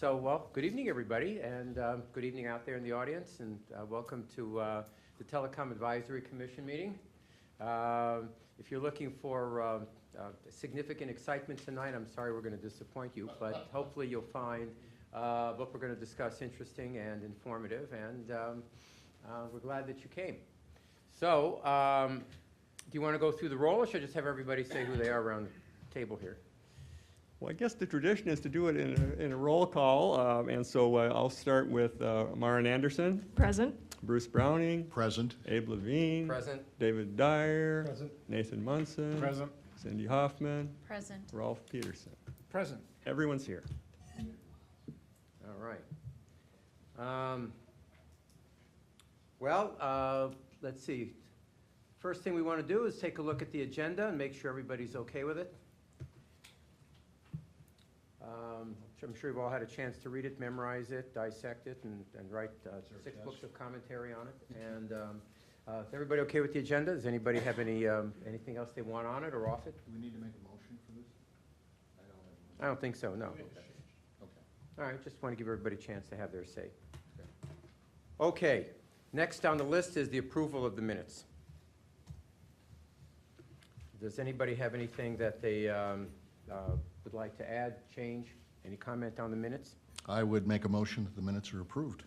Well, good evening, everybody, and good evening out there in the audience, and welcome to the Telecom Advisory Commission meeting. If you're looking for significant excitement tonight, I'm sorry we're going to disappoint you, but hopefully you'll find what we're going to discuss interesting and informative, and we're glad that you came. So, do you want to go through the roll, or should I just have everybody say who they are around the table here? Well, I guess the tradition is to do it in a roll call, and so I'll start with Maren Anderson. Present. Bruce Browning. Present. Abe Levine. Present. David Dyer. Present. Nathan Munson. Present. Cindy Hoffman. Present. Rolf Peterson. Present. Everyone's here. All right. Well, let's see. First thing we want to do is take a look at the agenda and make sure everybody's okay with it. I'm sure you've all had a chance to read it, memorize it, dissect it, and write 6 books of commentary on it. And is everybody okay with the agenda? Does anybody have anything else they want on it or off it? Do we need to make a motion for this? I don't think so, no. Okay. All right, just want to give everybody a chance to have their say. Okay, next on the list is the approval of the minutes. Does anybody have anything that they would like to add, change? Any comment on the minutes? I would make a motion that the minutes are approved.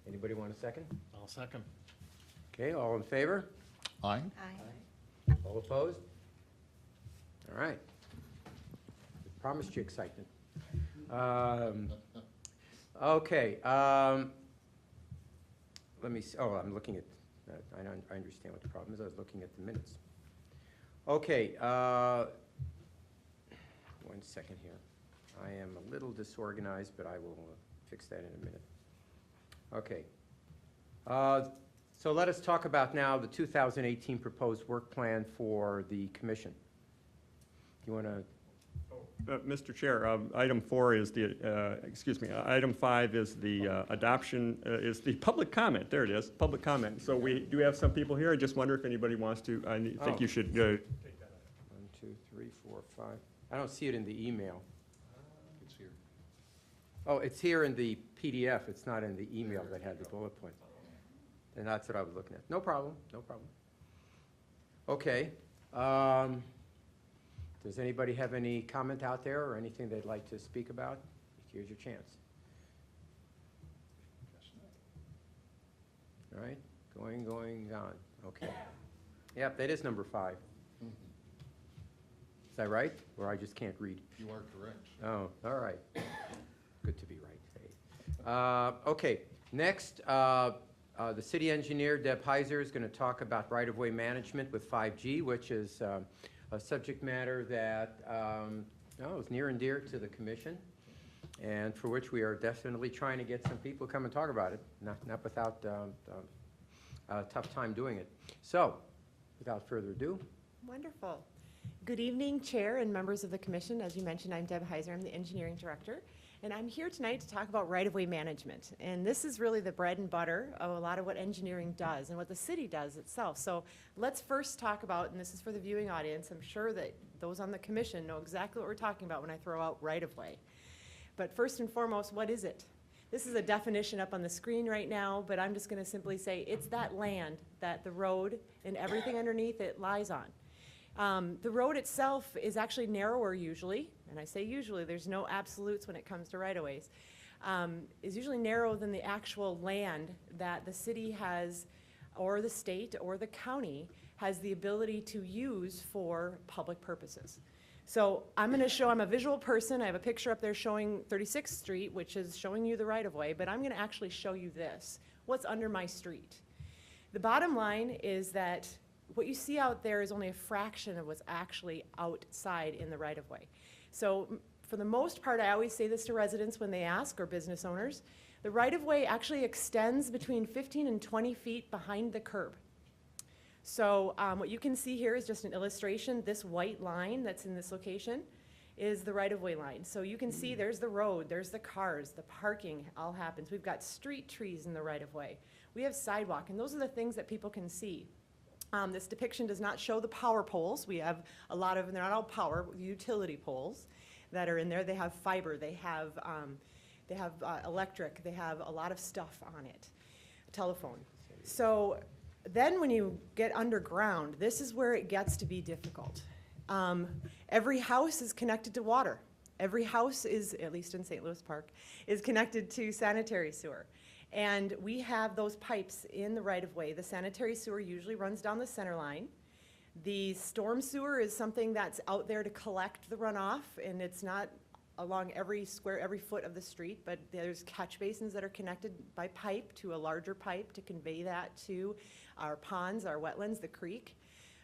Anybody want a second? I'll second. Okay, all in favor? Aye. Aye. All opposed? All right. I promised you excitement. Okay. Let me see. Oh, I'm looking at, I understand what the problem is. I was looking at the minutes. Okay. 1 second here. I am a little disorganized, but I will fix that in a minute. Okay. So let us talk about now the 2018 proposed work plan for the commission. You want to? Mr. Chair, item 4 is the, item 5 is the adoption, is the public comment. There it is, public comment. So we do have some people here. I just wonder if anybody wants to, I think you should take that. 1, 2, 3, 4, 5. I don't see it in the email. It's here. Oh, it's here in the PDF. It's not in the email that had the bullet points. And that's what I was looking at. No problem, no problem. Okay. Does anybody have any comment out there or anything they'd like to speak about? Here's your chance. All right, going on. Okay. Yep, that is number 5. Is that right? Or I just can't read? You are correct. Oh, all right. Good to be right. Okay, next, the city engineer, Deb Heiser, is going to talk about right-of-way management with 5G, which is a subject matter that is near and dear to the commission, and for which we are definitely trying to get some people to come and talk about it, not without a tough time doing it. So, without further ado. Wonderful. Good evening, Chair and members of the Commission. As you mentioned, I'm Deb Heiser. I'm the Engineering Director. And I'm here tonight to talk about right-of-way management. And this is really the bread and butter of a lot of what engineering does and what the city does itself. So let's first talk about, and this is for the viewing audience, I'm sure that those on the Commission know exactly what we're talking about when I throw out right-of-way. But first and foremost, what is it? This is a definition up on the screen right now, but I'm just going to simply say it's that land that the road and everything underneath it lies on. The road itself is actually narrower usually, and I say usually, there's no absolutes when it comes to right-of-ways, is usually narrower than the actual land that the city has, or the state, or the county has the ability to use for public purposes. So I'm going to show, I'm a visual person, I have a picture up there showing 36th Street, which is showing you the right-of-way, but I'm going to actually show you this, what's under my street. The bottom line is that what you see out there is only a fraction of what's actually outside in the right-of-way. So for the most part, I always say this to residents when they ask, or business owners, the right-of-way actually extends between 15 and 20 feet behind the curb. So what you can see here is just an illustration. This white line that's in this location is the right-of-way line. So you can see there's the road, there's the cars, the parking all happens. We've got street trees in the right-of-way. We have sidewalk, and those are the things that people can see. This depiction does not show the power poles. We have a lot of them, they're not all power, utility poles. that are in there. They have fiber, they have electric, they have a lot of stuff on it, telephone. So then when you get underground, this is where it gets to be difficult. Every house is connected to water. Every house is, at least in St. Louis Park, is connected to sanitary sewer. And we have those pipes in the right-of-way. The sanitary sewer usually runs down the center line. The storm sewer is something that's out there to collect the runoff, and it's not along every foot of the street, but there's catch basins that are connected by pipe to a larger pipe to convey that to our ponds, our wetlands, the creek.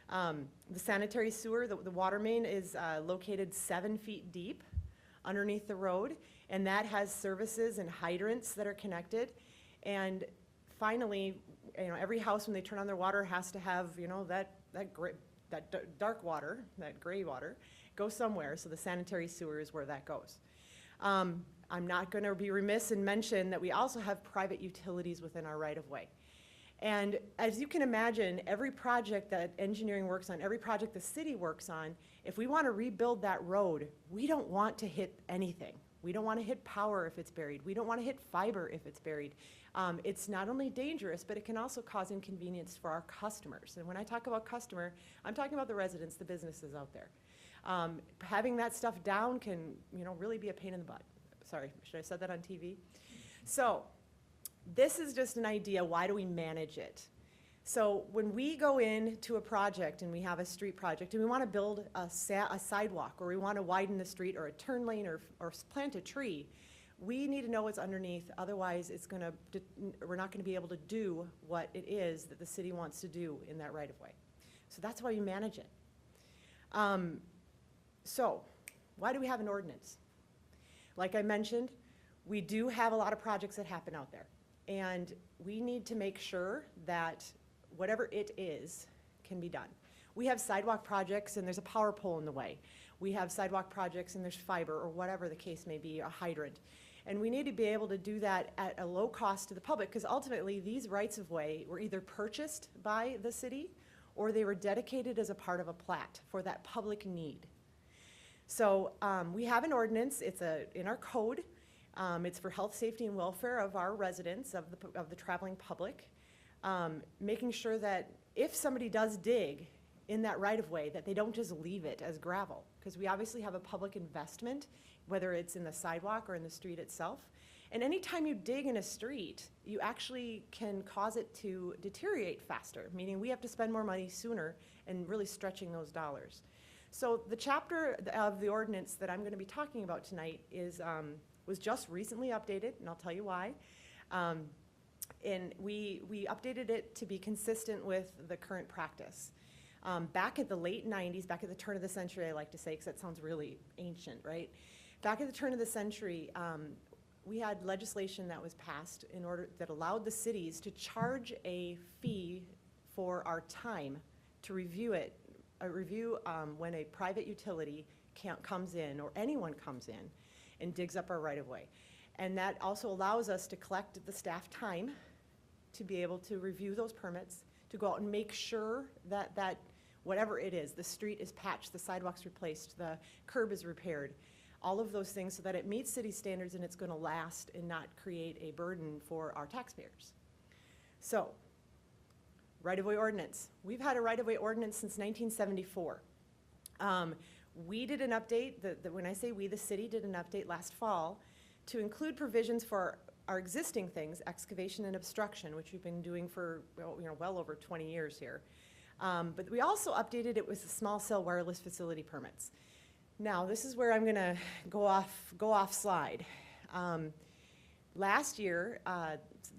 The sanitary sewer, the water main is located 7 feet deep underneath the road, and that has services and hydrants that are connected. And finally, every house when they turn on their water has to have, that dark water, that gray water, go somewhere. So the sanitary sewer is where that goes. I'm not going to be remiss and mention that we also have private utilities within our right-of-way. And as you can imagine, every project that engineering works on, every project the city works on, if we want to rebuild that road, we don't want to hit anything. We don't want to hit power if it's buried. We don't want to hit fiber if it's buried. It's not only dangerous, but it can also cause inconvenience for our customers. And when I talk about customer, I'm talking about the residents, the businesses out there. Having that stuff down can, really be a pain in the butt. Sorry, should I have said that on TV? So this is just an idea. Why do we manage it? So when we go into a project and we have a street project and we want to build a sidewalk, or we want to widen the street or a turn lane or plant a tree, we need to know what's underneath. Otherwise, we're not going to be able to do what it is that the city wants to do in that right-of-way. So that's why you manage it. So why do we have an ordinance? Like I mentioned, we do have a lot of projects that happen out there. And we need to make sure that whatever it is can be done. We have sidewalk projects and there's a power pole in the way. We have sidewalk projects and there's fiber, or whatever the case may be, a hydrant. And we need to be able to do that at a low cost to the public, because ultimately these rights-of-way were either purchased by the city or they were dedicated as a part of a plat for that public need. So we have an ordinance. It's in our code. It's for health, safety, and welfare of our residents, of the traveling public, making sure that if somebody does dig in that right-of-way, that they don't just leave it as gravel, because we obviously have a public investment, whether it's in the sidewalk or in the street itself. And anytime you dig in a street, you actually can cause it to deteriorate faster, meaning we have to spend more money sooner and really stretching those dollars. So the chapter of the ordinance that I'm going to be talking about tonight was just recently updated, and I'll tell you why. And we updated it to be consistent with the current practice. Back at the late 90s, back at the turn of the century, I like to say, because that sounds really ancient, right? Back at the turn of the century, we had legislation that was passed that allowed the cities to charge a fee for our time to review it, when a private utility comes in, or anyone comes in and digs up our right-of-way. And that also allows us to collect the staff time to be able to review those permits, to go out and make sure that whatever it is, the street is patched, the sidewalk's replaced, the curb is repaired, all of those things, so that it meets city standards and it's going to last and not create a burden for our taxpayers. So, right-of-way ordinance. We've had a right-of-way ordinance since 1974. We did an update, when I say we, the city did an update last fall to include provisions for our existing things, excavation and obstruction, which we've been doing for well over 20 years here. But we also updated it with the small cell wireless facility permits. Now, this is where I'm going to go off slide. Last year,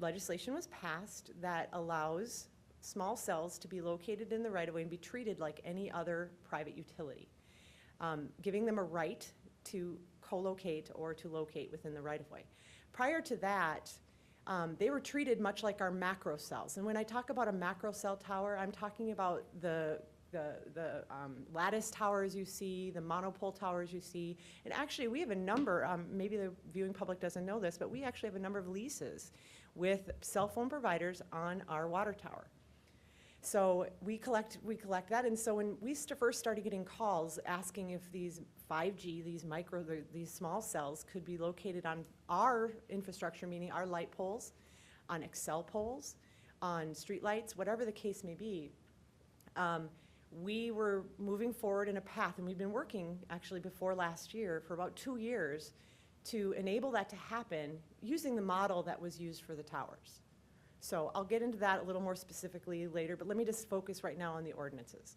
legislation was passed that allows small cells to be located in the right-of-way and be treated like any other private utility, giving them a right to co-locate or to locate within the right-of-way. Prior to that, they were treated much like our macro cells. And when I talk about a macro cell tower, I'm talking about the lattice towers you see, the monopole towers you see. And actually, we have a number, maybe the viewing public doesn't know this, but we actually have a number of leases with cell phone providers on our water tower. So we collect that, and so when we first started getting calls asking if these 5G, these small cells could be located on our infrastructure, meaning our light poles, on Excel poles, on street lights, whatever the case may be, we were moving forward in a path, and we've been working actually before last year for about 2 years to enable that to happen using the model that was used for the towers. So I'll get into that a little more specifically later, but let me just focus right now on the ordinances.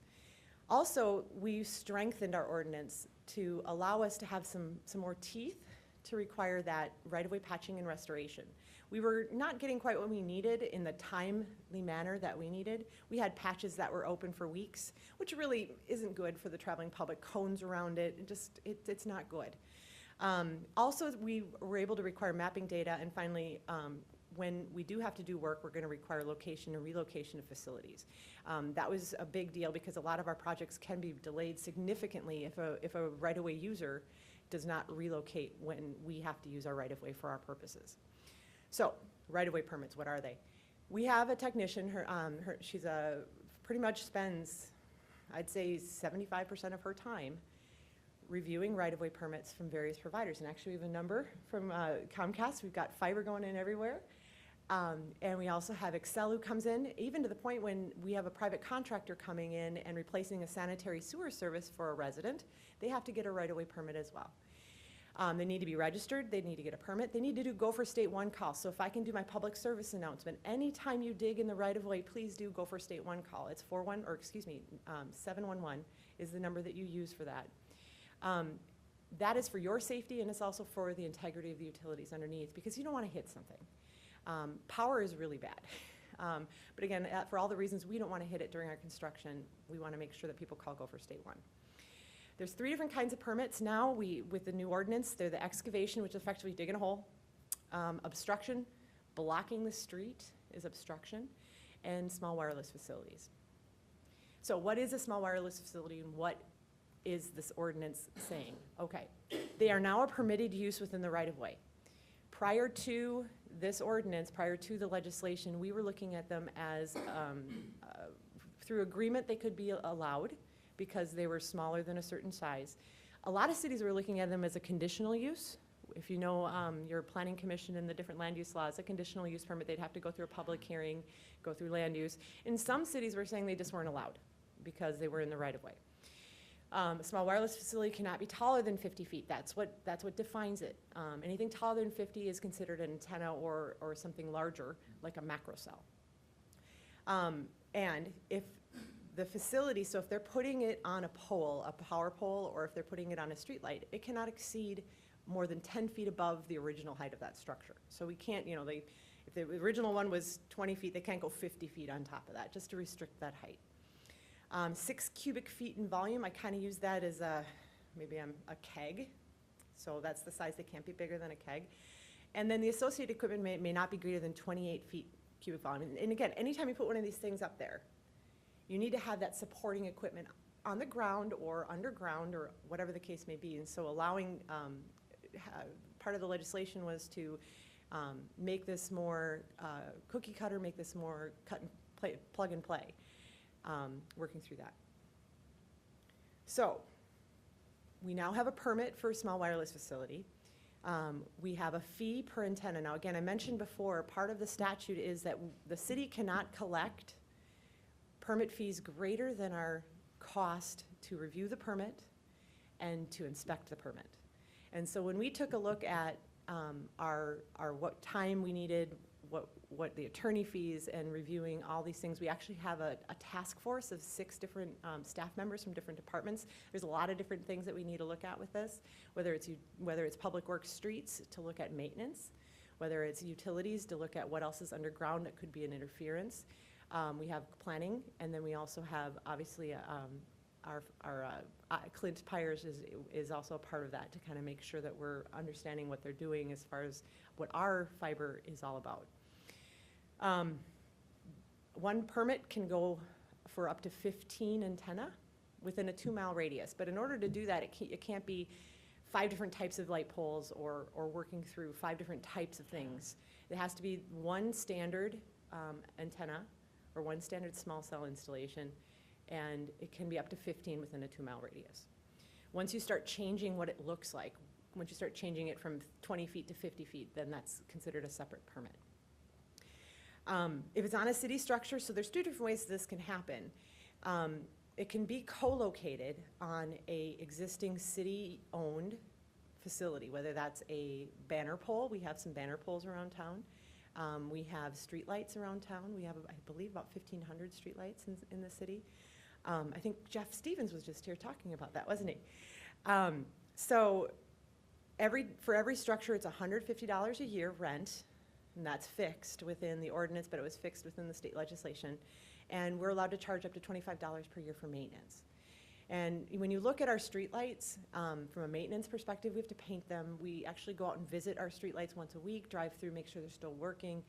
Also, we strengthened our ordinance to allow us to have some more teeth to require that right-of-way patching and restoration. We were not getting quite what we needed in the timely manner that we needed. We had patches that were open for weeks, which really isn't good for the traveling public. Cones around it, it's not good. Also, we were able to require mapping data, and finally, when we do have to do work, we're going to require location and relocation of facilities. That was a big deal because a lot of our projects can be delayed significantly if a right-of-way user does not relocate when we have to use our right-of-way for our purposes. So, right-of-way permits, what are they? We have a technician, she's pretty much spends, I'd say 75% of her time reviewing right-of-way permits from various providers. And actually we have a number from Comcast. We've got fiber going in everywhere. And we also have Excel who comes in, even to the point when we have a private contractor coming in and replacing a sanitary sewer service for a resident, they have to get a right-of-way permit as well. They need to be registered, they need to get a permit, they need to do Gopher State 1 call. So if I can do my public service announcement, anytime you dig in the right-of-way, please do Gopher State 1 call. It's 711 is the number that you use for that. That is for your safety, and it's also for the integrity of the utilities underneath, because you don't want to hit something. Power is really bad. But again, for all the reasons we don't want to hit it during our construction, we want to make sure that people call Gopher State 1. There's 3 different kinds of permits now. With the new ordinance, they're the excavation, which is effectively digging a hole, obstruction, blocking the street is obstruction, and small wireless facilities. So what is a small wireless facility, and what is this ordinance saying? Okay, they are now a permitted use within the right-of-way. Prior to this ordinance, prior to the legislation, we were looking at them as, through agreement, they could be allowed because they were smaller than a certain size. A lot of cities were looking at them as a conditional use. If you know your planning commission and the different land use laws, a conditional use permit, they'd have to go through a public hearing, go through land use. In some cities, we're saying they just weren't allowed because they were in the right-of-way. A small wireless facility cannot be taller than 50 feet. That's what defines it. Anything taller than 50 is considered an antenna or something larger, like a macro cell. And if the facility, so if they're putting it on a pole, a power pole, or if they're putting it on a street light, it cannot exceed more than 10 feet above the original height of that structure. So we can't, if the original one was 20 feet, they can't go 50 feet on top of that, just to restrict that height. 6 cubic feet in volume, I kind of use that as maybe a keg. So that's the size, they can't be bigger than a keg. And then the associated equipment may not be greater than 28 feet cubic volume. And again, anytime you put one of these things up there, you need to have that supporting equipment on the ground or underground or whatever the case may be. And so allowing, part of the legislation was to make this more cookie cutter, make this more cut and play, plug and play. Working through that. So we now have a permit for a small wireless facility. We have a fee per antenna. Now again, I mentioned before, part of the statute is that the city cannot collect permit fees greater than our cost to review the permit and to inspect the permit. And so when we took a look at our what time we needed, what the attorney fees, and reviewing all these things, we actually have a task force of 6 different staff members from different departments. There's a lot of different things that we need to look at with this, whether it's public works, streets, to look at maintenance, whether it's utilities, to look at what else is underground that could be an interference. We have planning, and then we also have, obviously, our Clint Pyers is also a part of that, to kind of make sure that we're understanding what they're doing as far as what our fiber is all about. One permit can go for up to 15 antenna within a 2-mile radius, but in order to do that, it can't be 5 different types of light poles or working through 5 different types of things. It has to be one standard antenna or one standard small cell installation, and it can be up to 15 within a 2-mile radius. Once you start changing what it looks like, once you start changing it from 20 feet to 50 feet, then that's considered a separate permit. If it's on a city structure, so there's 2 different ways this can happen. It can be co-located on a existing city-owned facility, whether that's a banner pole. We have some banner poles around town. We have streetlights around town. We have, I believe, about 1,500 streetlights in the city. I think Jeff Stevens was just here talking about that, wasn't he? So for every structure, it's $150 a year rent, and that's fixed within the ordinance, but it was fixed within the state legislation. And we're allowed to charge up to $25 per year for maintenance. And when you look at our streetlights, from a maintenance perspective, we have to paint them. We actually go out and visit our streetlights once a week, drive through, make sure they're still working,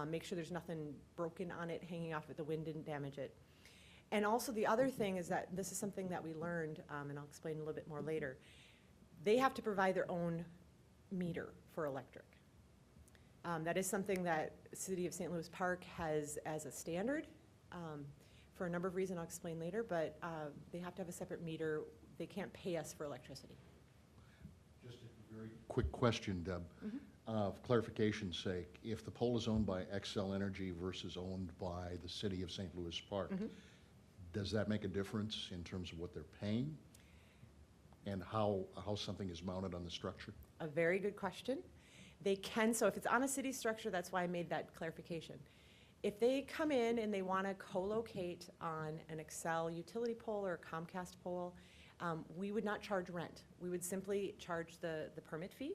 make sure there's nothing broken on it, hanging off it, the wind didn't damage it. And also the other thing is that this is something that we learned, and I'll explain a little bit more later. They have to provide their own meter for electric. That is something that City of St. Louis Park has as a standard. For a number of reasons I'll explain later, but they have to have a separate meter. They can't pay us for electricity. Just a very quick question, Deb. For clarification's sake, if the pole is owned by Xcel Energy versus owned by the City of St. Louis Park, does that make a difference in terms of what they're paying and how something is mounted on the structure? A very good question. They can, so if it's on a city structure, that's why I made that clarification. If they come in and they want to co-locate on an Xcel utility pole or a Comcast pole, we would not charge rent. We would simply charge the permit fee.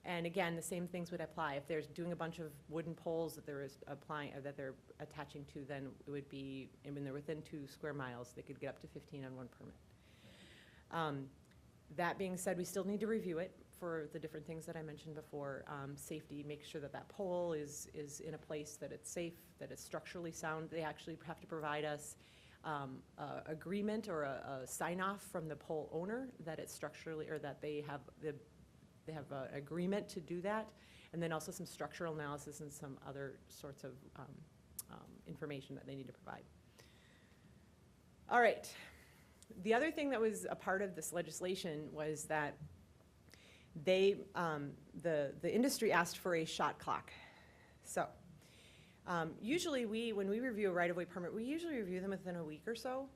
And again, the same things would apply. If they're doing a bunch of wooden poles that they're applying, or that they're attaching to, then it would be, and when they're within 2 square miles, they could get up to 15 on one permit. That being said, we still need to review it for the different things that I mentioned before. Safety, make sure that that pole is in a place that it's safe, that it's structurally sound. They actually have to provide us agreement or a sign-off from the pole owner that it's structurally, or that they have an agreement to do that, and then also some structural analysis and some other sorts of information that they need to provide. All right. The other thing that was a part of this legislation was that the industry asked for a shot clock. So usually when we review a right-of-way permit, we usually review them within a week or so.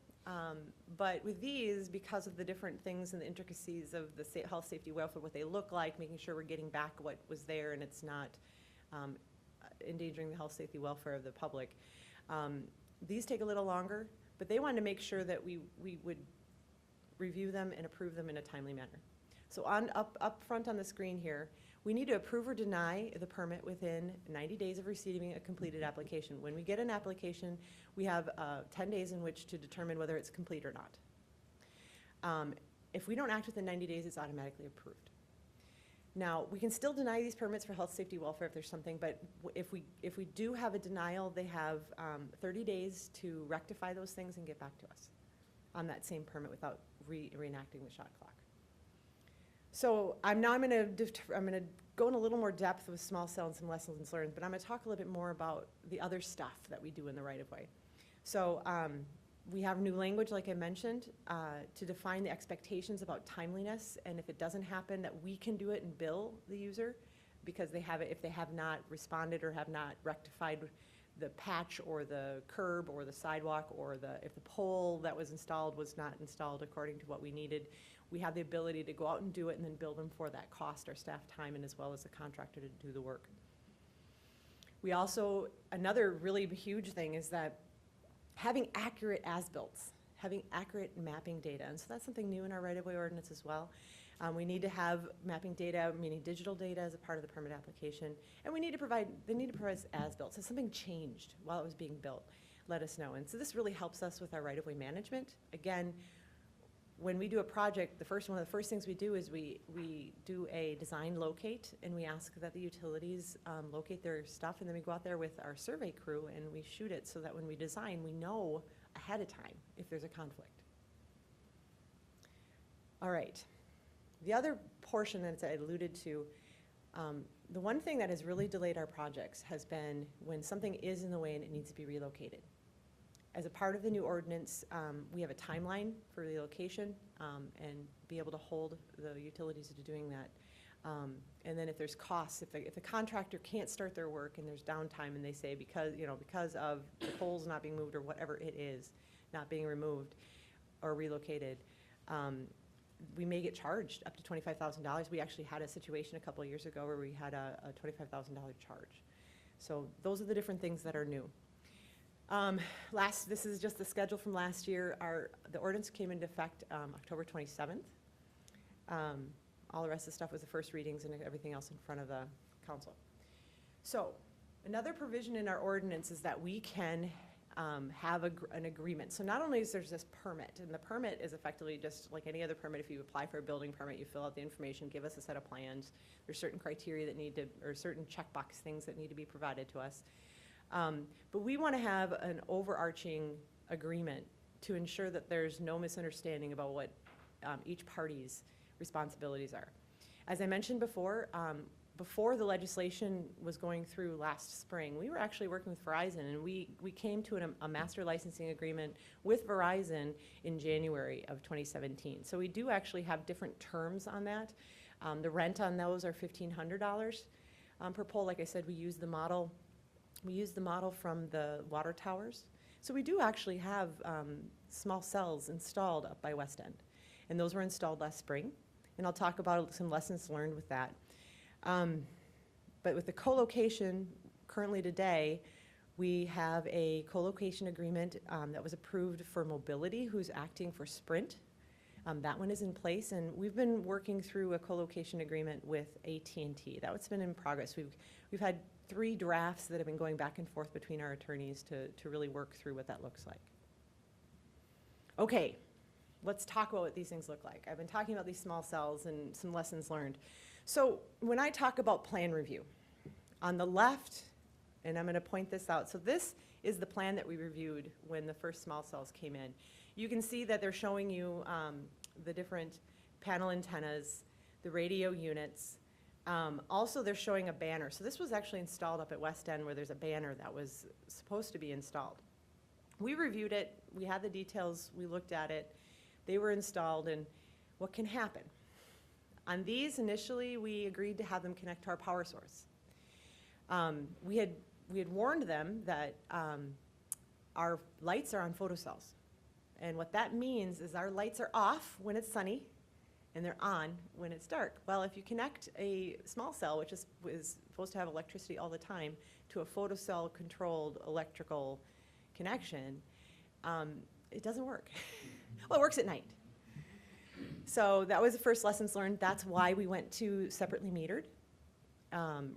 But with these, because of the different things and the intricacies of the health, safety, welfare, what they look like, making sure we're getting back what was there and it's not endangering the health, safety, welfare of the public, these take a little longer, but they wanted to make sure that we would review them and approve them in a timely manner. So up front on the screen here, we need to approve or deny the permit within 90 days of receiving a completed application. When we get an application, we have 10 days in which to determine whether it's complete or not. If we don't act within 90 days, it's automatically approved. Now, we can still deny these permits for health, safety, welfare if there's something, but if we do have a denial, they have 30 days to rectify those things and get back to us on that same permit without reenacting the shot clock. So I'm going to go in a little more depth with small cell and some lessons learned, but I'm going to talk a little bit more about the other stuff that we do in the right-of-way. So we have new language, like I mentioned, to define the expectations about timeliness, and if it doesn't happen, that we can do it and bill the user because they have it, if they have not responded or have not rectified the patch or the curb or the sidewalk, or if the pole that was not installed according to what we needed. We have the ability to go out and do it and then bill them for that cost, our staff time, and as well as the contractor to do the work. We also, another really huge thing is that having accurate as-builts, having accurate mapping data, and so that's something new in our right-of-way ordinance as well. We need to have mapping data, meaning digital data, as a part of the permit application, and they need to provide as-built. So something changed while it was being built, let us know. And so this really helps us with our right-of-way management. Again, when we do a project, one of the first things we do is we do a design locate, and we ask that the utilities locate their stuff, and then we go out there with our survey crew and we shoot it so that when we design, we know ahead of time if there's a conflict. All right. The other portion that I alluded to, The one thing that has really delayed our projects has been when something is in the way and it needs to be relocated. As a part of the new ordinance, we have a timeline for relocation and be able to hold the utilities to doing that. And then if there's costs, if the contractor can't start their work and there's downtime and they say because of the poles not being moved or whatever it is, not being removed or relocated, we may get charged up to $25,000. We actually had a situation a couple of years ago where we had a $25,000 charge. So those are the different things that are new. This is just the schedule from last year. The ordinance came into effect October 27th. All the rest of the stuff was the first readings and everything else in front of the council. So another provision in our ordinance is that we can have an agreement. So not only is there this permit, and the permit is effectively just like any other permit. If you apply for a building permit, you fill out the information, give us a set of plans. There's certain criteria that or certain checkbox things that need to be provided to us. But we want to have an overarching agreement to ensure that there's no misunderstanding about what each party's responsibilities are. As I mentioned before, before the legislation was going through last spring, we were actually working with Verizon, and we came to a master licensing agreement with Verizon in January of 2017. So we do actually have different terms on that. The rent on those are $1,500 per pole. Like I said, we use the model from the water towers. So we do actually have small cells installed up by West End, and those were installed last spring. And I'll talk about some lessons learned with that. But with the co-location currently today, we have a co-location agreement that was approved for Mobility, who's acting for Sprint. That one is in place, and we've been working through a co-location agreement with AT&T. That's been in progress. We've had 3 drafts that have been going back and forth between our attorneys to really work through what that looks like. Okay. Let's talk about what these things look like. I've been talking about these small cells and some lessons learned. So when I talk about plan review, on the left, and I'm going to point this out, so this is the plan that we reviewed when the first small cells came in. You can see that they're showing you the different panel antennas, the radio units. Also, they're showing a banner. So this was actually installed up at West End where there's a banner that was supposed to be installed. We reviewed it. We had the details. We looked at it. They were installed, and what can happen? On these, initially, we agreed to have them connect to our power source. We had warned them that our lights are on photocells. And what that means is our lights are off when it's sunny, and they're on when it's dark. Well, if you connect a small cell, which is supposed to have electricity all the time, to a photocell-controlled electrical connection, it doesn't work. Well, it works at night. So that was the first lessons learned. That's why we went to separately metered,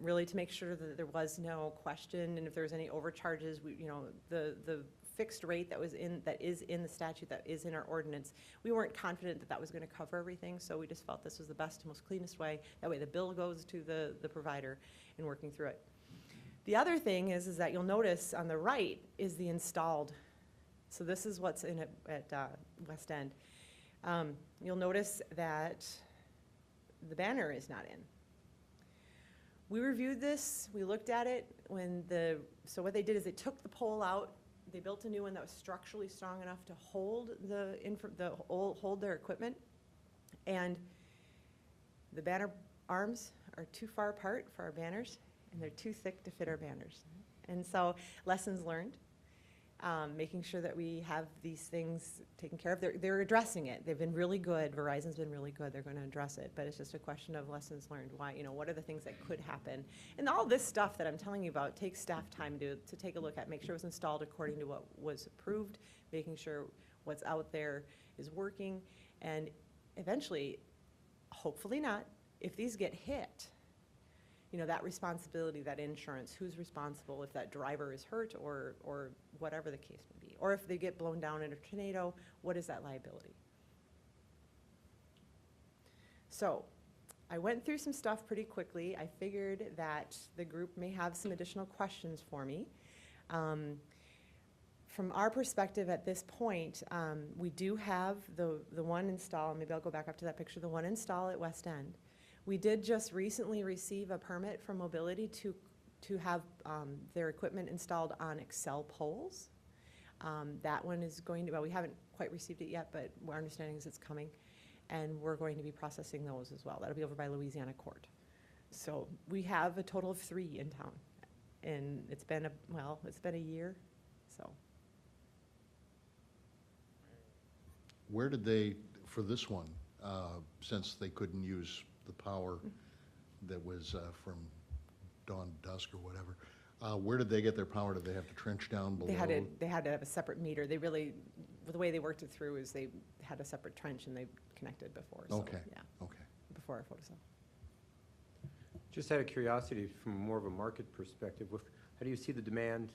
really to make sure that there was no question, and if there was any overcharges, the fixed rate that is in the statute, that is in our ordinance, we weren't confident that that was going to cover everything, so we just felt this was the best and most cleanest way. That way the bill goes to the provider in working through it. The other thing is that you'll notice on the right is the installed. So this is what's in it at West End. You'll notice that the banner is not in. We reviewed this, we looked at it so what they did is they took the pole out, they built a new one that was structurally strong enough to hold hold their equipment, and the banner arms are too far apart for our banners, and they're too thick to fit our banners. And so lessons learned. Making sure that we have these things taken care of. They're addressing it. They've been really good. Verizon's been really good. They're going to address it. But it's just a question of lessons learned. Why, what are the things that could happen? And all this stuff that I'm telling you about takes staff time to take a look at, make sure it was installed according to what was approved, making sure what's out there is working, and eventually, hopefully not, if these get hit, that responsibility, that insurance, who's responsible if that driver is hurt or whatever the case may be. Or if they get blown down in a tornado, what is that liability? So I went through some stuff pretty quickly. I figured that the group may have some additional questions for me. From our perspective at this point, we do have the one install, maybe I'll go back up to that picture, the one install at West End. We did just recently receive a permit from Mobility to have their equipment installed on Excel poles. That one is going to, well, we haven't quite received it yet, but our understanding is it's coming. And we're going to be processing those as well. That'll be over by Louisiana Court. So we have a total of 3 in town. And it's been a year, so. Where did they, for this one, since they couldn't use the power that was from dawn to dusk or whatever, where did they get their power? Did they have to trench down below? They had to have a separate meter. They really, the way they worked it through is they had a separate trench and they connected before. So, Okay. yeah, Okay. before our photocell. Just out of curiosity, from more of a market perspective, how do you see the demand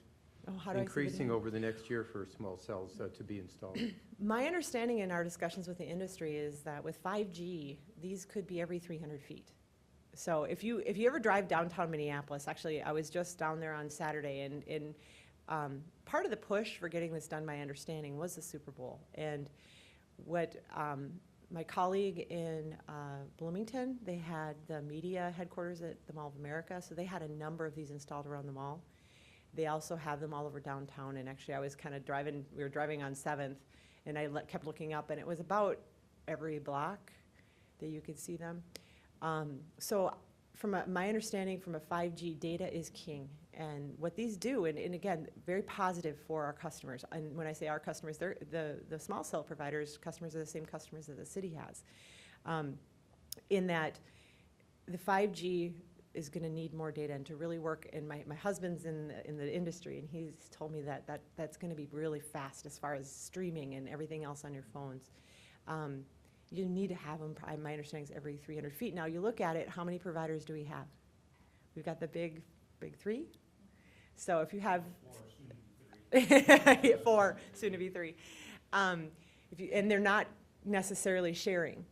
Oh, how do I see the increasing demand? over the next year for small cells to be installed? My understanding in our discussions with the industry is that with 5G, these could be every 300 feet. So if you ever drive downtown Minneapolis, actually, I was just down there on Saturday, and part of the push for getting this done, my understanding, was the Super Bowl. And what my colleague in Bloomington, they had the media headquarters at the Mall of America, so they had a number of these installed around the mall. They also have them all over downtown, and actually I was kind of driving, we were driving on 7th, and I kept looking up, and it was about every block that you could see them. So from my understanding, from a 5G, data is king. And what these do, and again, very positive for our customers. And when I say our customers, they're the small cell providers, customers are the same customers that the city has. In that the 5G is going to need more data and to really work, and my husband's in the industry, and he's told me that's going to be really fast as far as streaming and everything else on your phones. You need to have them, my understanding is every 300 feet. Now you look at it, how many providers do we have? We've got the big 3. So if you have 4, soon to be 3. And they're not necessarily sharing.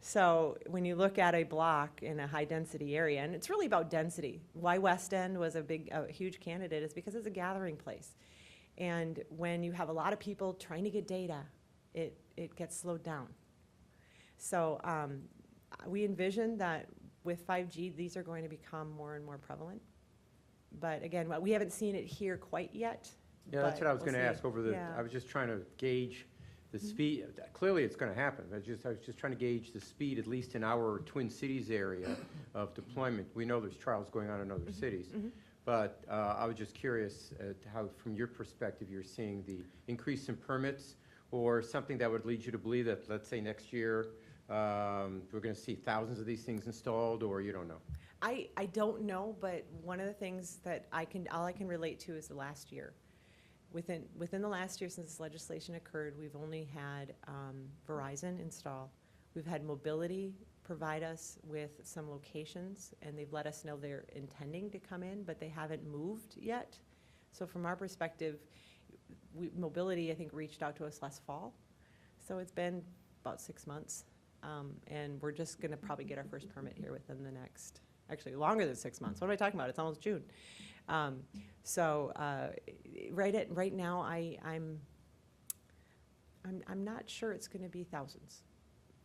So when you look at a block in a high density area, and it's really about density. Why West End was a huge candidate is because it's a gathering place. And when you have a lot of people trying to get data, it gets slowed down. So we envision that with 5G, these are going to become more and more prevalent. But again, we haven't seen it here quite yet. Yeah, that's what I was we'll going to see. ask over the, Yeah. I was just trying to gauge the speed. Clearly, it's going to happen. I was just trying to gauge the speed, at least in our Twin Cities area of deployment. We know there's trials going on in other cities. But I was just curious how, from your perspective, you're seeing the increase in permits or something that would lead you to believe that, let's say, next year, we're going to see thousands of these things installed, or you don't know? I don't know, but one of the things that all I can relate to is the last year. Within the last year since this legislation occurred, we've only had Verizon install. We've had Mobility provide us with some locations, and they've let us know they're intending to come in, but they haven't moved yet. So from our perspective, Mobility, I think, reached out to us last fall. So it's been about 6 months. And we're just going to probably get our first permit here within the next, actually longer than 6 months. What am I talking about? It's almost June. Right now, I'm not sure it's going to be thousands,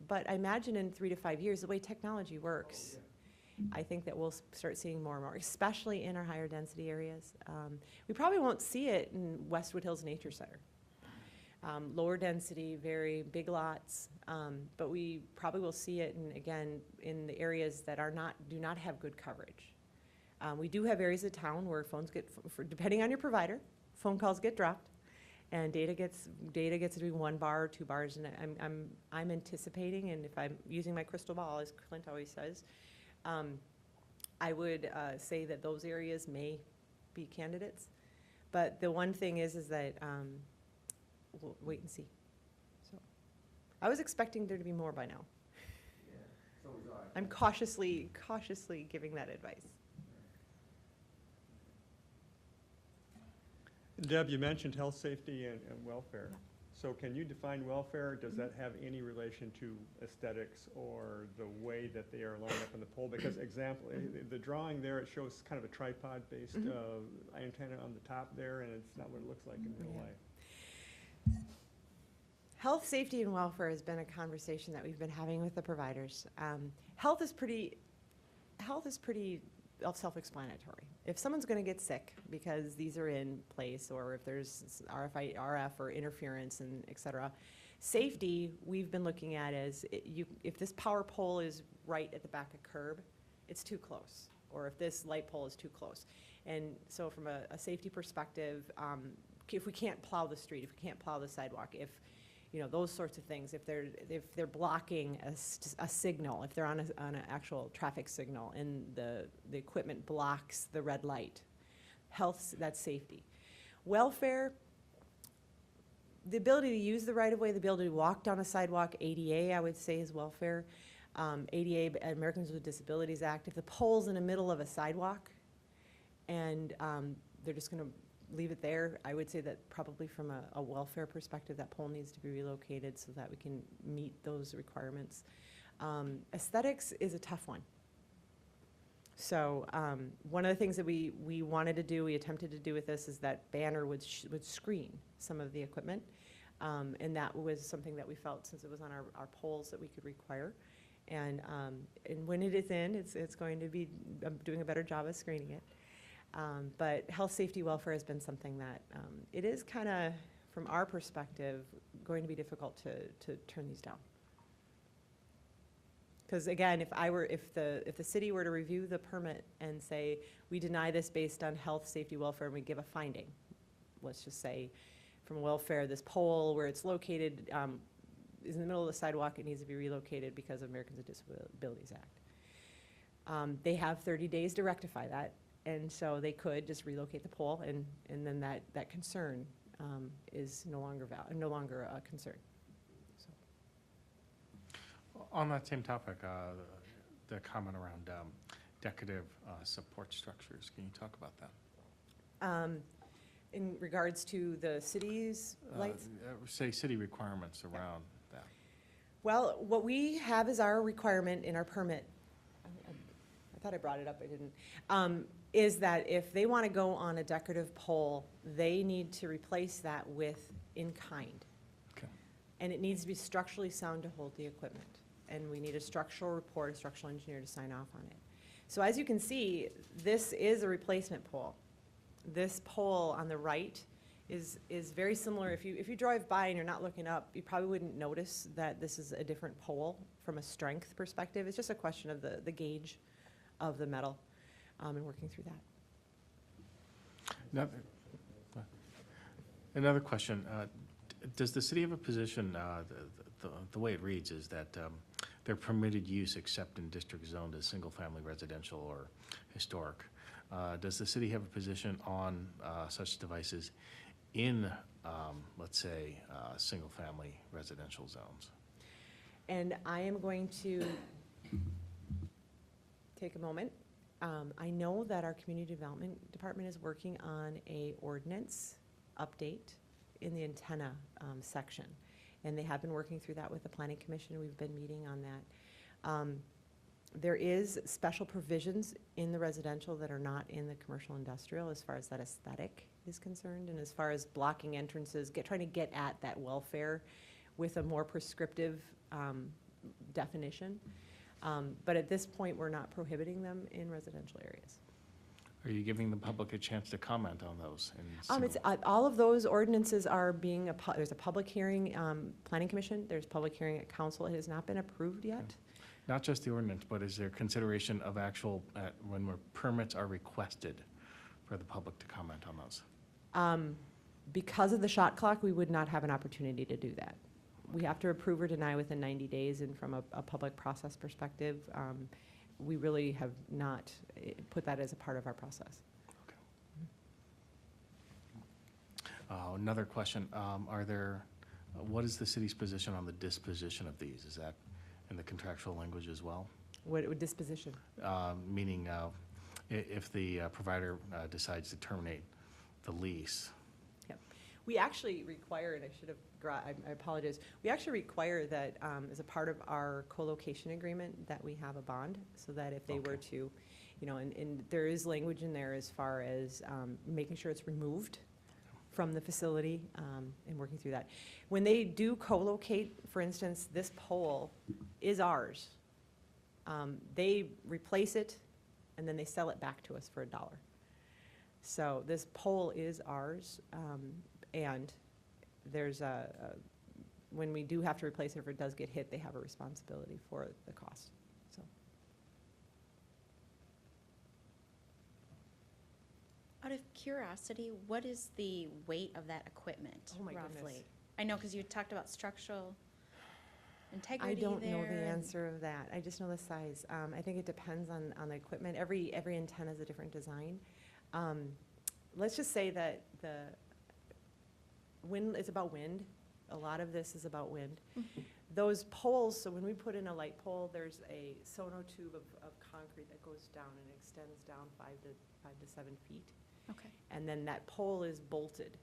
but I imagine in 3 to 5 years, the way technology works, I think that we'll start seeing more and more, especially in our higher density areas. We probably won't see it in Westwood Hills Nature Center. Lower density, very big lots, but we probably will see it in the areas that do not have good coverage. We do have areas of town where phones depending on your provider, phone calls get dropped, and data gets to be 1 bar or 2 bars. And I'm anticipating, and if I'm using my crystal ball, as Clint always says, I would say that those areas may be candidates. But the one thing is that we'll wait and see. So I was expecting there to be more by now. Yeah, so was I. I'm cautiously giving that advice. Deb, you mentioned health, safety, and welfare. So can you define welfare? Does that have any relation to aesthetics or the way that they are lined up on the pole? Because example, the drawing there, it shows kind of a tripod-based antenna on the top there, and it's not what it looks like in real life. Health, safety, and welfare has been a conversation that we've been having with the providers. Health is pretty self-explanatory. If someone's going to get sick because these are in place, or if there's RF or interference and et cetera, safety we've been looking at as if this power pole is right at the back of curb, it's too close, or if this light pole is too close. And so from a safety perspective, if we can't plow the street, if we can't plow the sidewalk, if those sorts of things, if they're blocking a signal, if they're on an actual traffic signal and the equipment blocks the red light, health, that's safety. Welfare, the ability to use the right-of-way, the ability to walk down a sidewalk, ADA, I would say, is welfare. ADA, Americans with Disabilities Act, if the pole's in the middle of a sidewalk and they're just going to leave it there, I would say that probably from a welfare perspective, that pole needs to be relocated so that we can meet those requirements. Aesthetics is a tough one. So one of the things that we wanted to do, we attempted to do with this, is that banner would screen some of the equipment. And that was something that we felt, since it was on our poles, that we could require. And when it is in, it's going to be doing a better job of screening it. But health, safety, welfare has been something that it is kind of, from our perspective, going to be difficult to turn these down. Because again, if the city were to review the permit and say, we deny this based on health, safety, welfare, and we give a finding, let's just say, from welfare, this pole where it's located is in the middle of the sidewalk, it needs to be relocated because of Americans with Disabilities Act. They have 30 days to rectify that. And so they could just relocate the pole, and then that concern is no longer a concern. So. On that same topic, the comment around decorative support structures, can you talk about that? In regards to the city's lights? Say city requirements around that. Well, what we have as our requirement in our permit, I thought I brought it up, I didn't, is that if they want to go on a decorative pole, they need to replace that with in-kind. Okay. And it needs to be structurally sound to hold the equipment. And we need a structural report, a structural engineer to sign off on it. So as you can see, this is a replacement pole. This pole on the right is very similar. If you drive by and you're not looking up, you probably wouldn't notice that this is a different pole from a strength perspective. It's just a question of the gauge of the metal. And working through that. Another question, does the city have a position, the way it reads is that they're permitted use except in districts zoned as single-family residential or historic. Does the city have a position on such devices in, let's say, single-family residential zones? And I am going to take a moment. I know that our community development department is working on a ordinance update in the antenna section. And they have been working through that with the Planning Commission. We've been meeting on that. There is special provisions in the residential that are not in the commercial industrial as far as that aesthetic is concerned, and as far as blocking entrances, trying to get at that welfare with a more prescriptive definition. But at this point, we're not prohibiting them in residential areas. Are you giving the public a chance to comment on those? All of those ordinances are being, there's a public hearing, Planning Commission, there's public hearing at Council. It has not been approved yet. Okay. Not just the ordinance, but is there consideration of actual, when permits are requested for the public to comment on those? Because of the shot clock, we would not have an opportunity to do that. We have to approve or deny within 90 days, and from a public process perspective, we really have not put that as a part of our process. Okay. Another question, what is the city's position on the disposition of these? Is that in the contractual language as well? What disposition? Meaning if the provider decides to terminate the lease. Yep. We actually require, and I apologize, we actually require that as a part of our co-location agreement that we have a bond, so that if they were to, and there is language in there as far as making sure it's removed from the facility and working through that. When they do co-locate, for instance, this pole is ours. They replace it, and then they sell it back to us for $1. So this pole is ours, and there's when we do have to replace it, if it does get hit, they have a responsibility for the cost, so. Out of curiosity, what is the weight of that equipment Oh my roughly? goodness. I know, because you talked about structural integrity I there. don't know the and- answer of that. I just know the size. I think it depends on the equipment. Every antenna is a different design. Let's just say that the wind, it's about wind. A lot of this is about wind. Mhm. Those poles, so when we put in a light pole, there's a sono tube of concrete that goes down and extends down 5 to 7 feet. Okay. And then that pole is bolted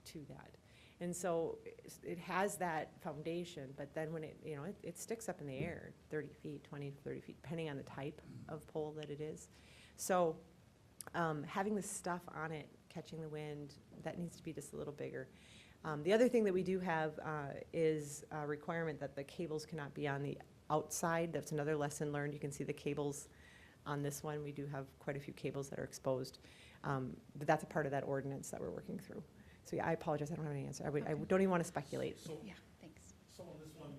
to that. And so it has that foundation, but then when it sticks up in the air 30 feet, 20, 30 feet, depending on the type of pole that it is. So having the stuff on it, catching the wind, that needs to be just a little bigger. The other thing that we do have is a requirement that the cables cannot be on the outside. That's another lesson learned. You can see the cables on this one. We do have quite a few cables that are exposed. But that's a part of that ordinance that we're working through. So yeah, I apologize, I don't have any answer. I don't even want to speculate. So, Yeah, thanks. so on this one,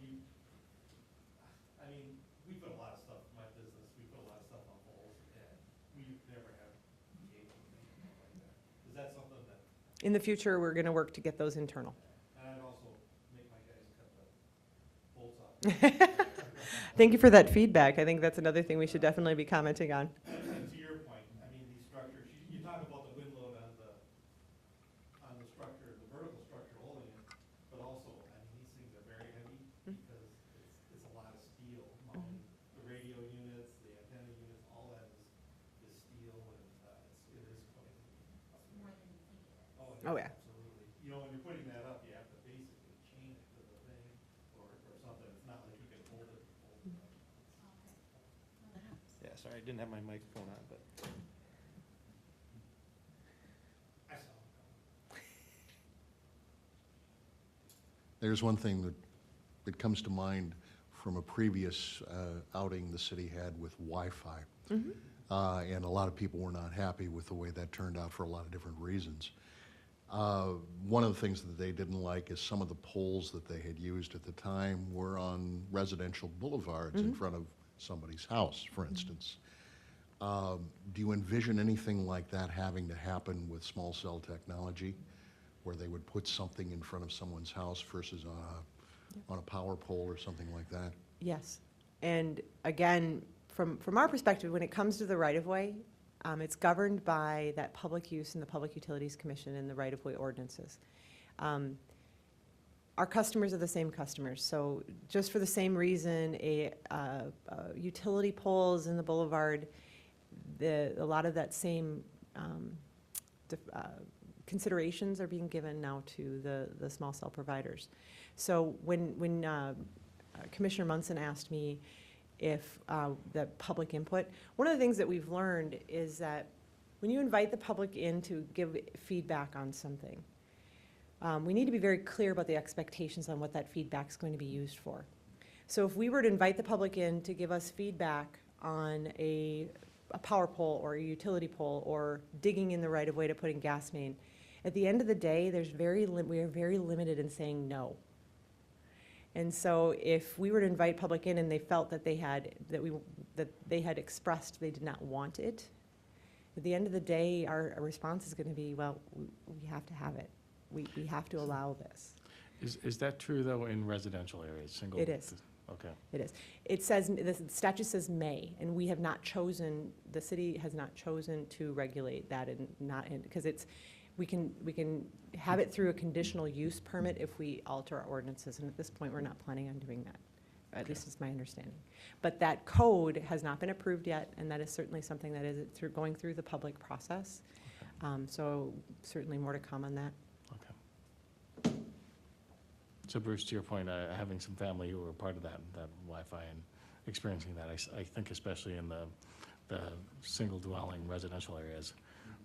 I mean, we put a lot of stuff, my business, we put a lot of stuff on poles, and we've never had cable or anything like that. Is that something that, In the future, we're going to work to get those internal. and I'd also make my guys cut the bolts off. Thank you for that feedback. I think that's another thing we should definitely be commenting on. And to your point, I mean, these structures, you talk about the wind load on the structure, the vertical structure holding it, but also, I mean, these things are very heavy because it's a lot of steel mounted. The radio units, the antenna units, all that is steel and it is quite. More than you think it is. Oh, yeah. Absolutely. You know, when you're putting that up, you have to basically chain it to the thing or something. It's not like you can hold it. Yeah, sorry, I didn't have my microphone on, but. I saw it. There's one thing that comes to mind from a previous outing the city had with Wi-Fi. And a lot of people were not happy with the way that turned out for a lot of different reasons. One of the things that they didn't like is some of the poles that they had used at the time were on residential boulevards in front of somebody's house, for instance. Do you envision anything like that having to happen with small cell technology, where they would put something in front of someone's house versus on a power pole or something like that? Yes. And again, from our perspective, when it comes to the right-of-way, it's governed by that public use and the Public Utilities Commission and the right-of-way ordinances. Our customers are the same customers, so just for the same reason, utility poles in the boulevard, a lot of that same considerations are being given now to the small cell providers. So when Commissioner Munson asked me if the public input, one of the things that we've learned is that when you invite the public in to give feedback on something, we need to be very clear about the expectations on what that feedback is going to be used for. So if we were to invite the public in to give us feedback on a power pole or a utility pole or digging in the right of way to put in gas main, at the end of the day, we are very limited in saying no. And so if we were to invite public in and they felt that they had expressed they did not want it, at the end of the day, our response is going to be, well, we have to have it. We have to allow this. Is that true, though, in residential areas? Single. It is. Okay. It is. It says, the statute says may, and we have not chosen, the city has not chosen to regulate that and because we can have it through a conditional use permit if we alter our ordinances, and at this point, we're not planning on doing that. At least is my understanding. But that code has not been approved yet, and that is certainly something that is going through the public process. So certainly more to come on that. Okay. So Bruce, to your point, having some family who were part of that Wi-Fi and experiencing that, I think especially in the single dwelling residential areas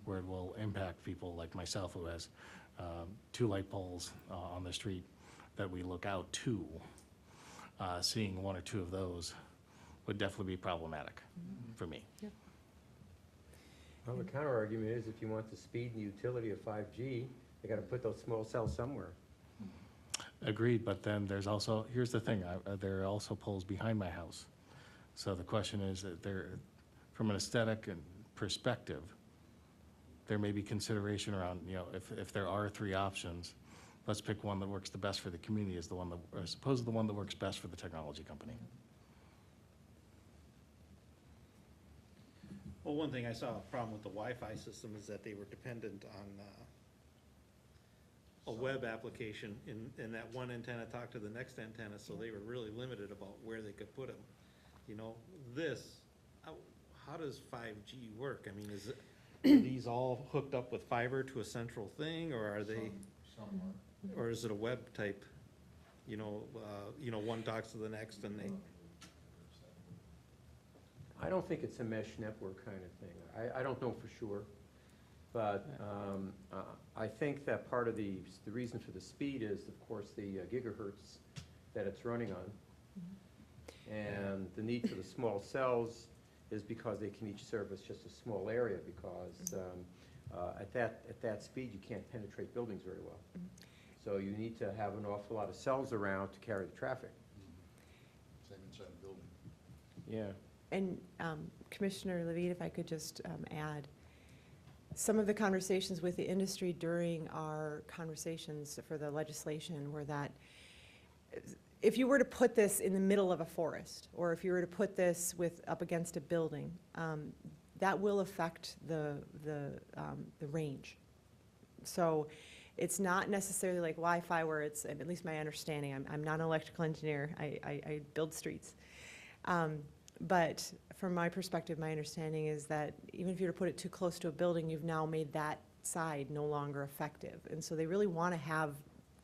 where it will impact people like myself who has 2 light poles on the street that we look out to, seeing 1 or 2 of those would definitely be problematic for me. Well, the counter argument is if you want the speed and utility of 5G, they got to put those small cells somewhere. Agreed, but then there's also, here's the thing, there are also poles behind my house. So the question is that from an aesthetic and perspective, there may be consideration around, if there are 3 options, let's pick one that works the best for the community as the one that, as opposed to the one that works best for the technology company. Well, one thing I saw a problem with the Wi-Fi system is that they were dependent on a web application, and that one antenna talked to the next antenna, so they were really limited about where they could put them. How does 5G work? I mean, are these all hooked up with fiber to a central thing, or are they? Some are. Or is it a web type, one talks to the next and they? I don't think it's a mesh network kind of thing. I don't know for sure. But I think that part of the reason for the speed is, of course, the gigahertz that it's running on. And the need for the small cells is because they can each service just a small area, because at that speed you can't penetrate buildings very well. So you need to have an awful lot of cells around to carry the traffic. Same inside the building. Yeah. And Commissioner Levine, if I could just add, some of the conversations with the industry during our conversations for the legislation were that if you were to put this in the middle of a forest, or if you were to put this up against a building, that will affect the range. So it's not necessarily like Wi-Fi where it's, at least my understanding, I'm not an electrical engineer, I build streets. But from my perspective, my understanding is that even if you were to put it too close to a building, you've now made that side no longer effective. And so they really want to have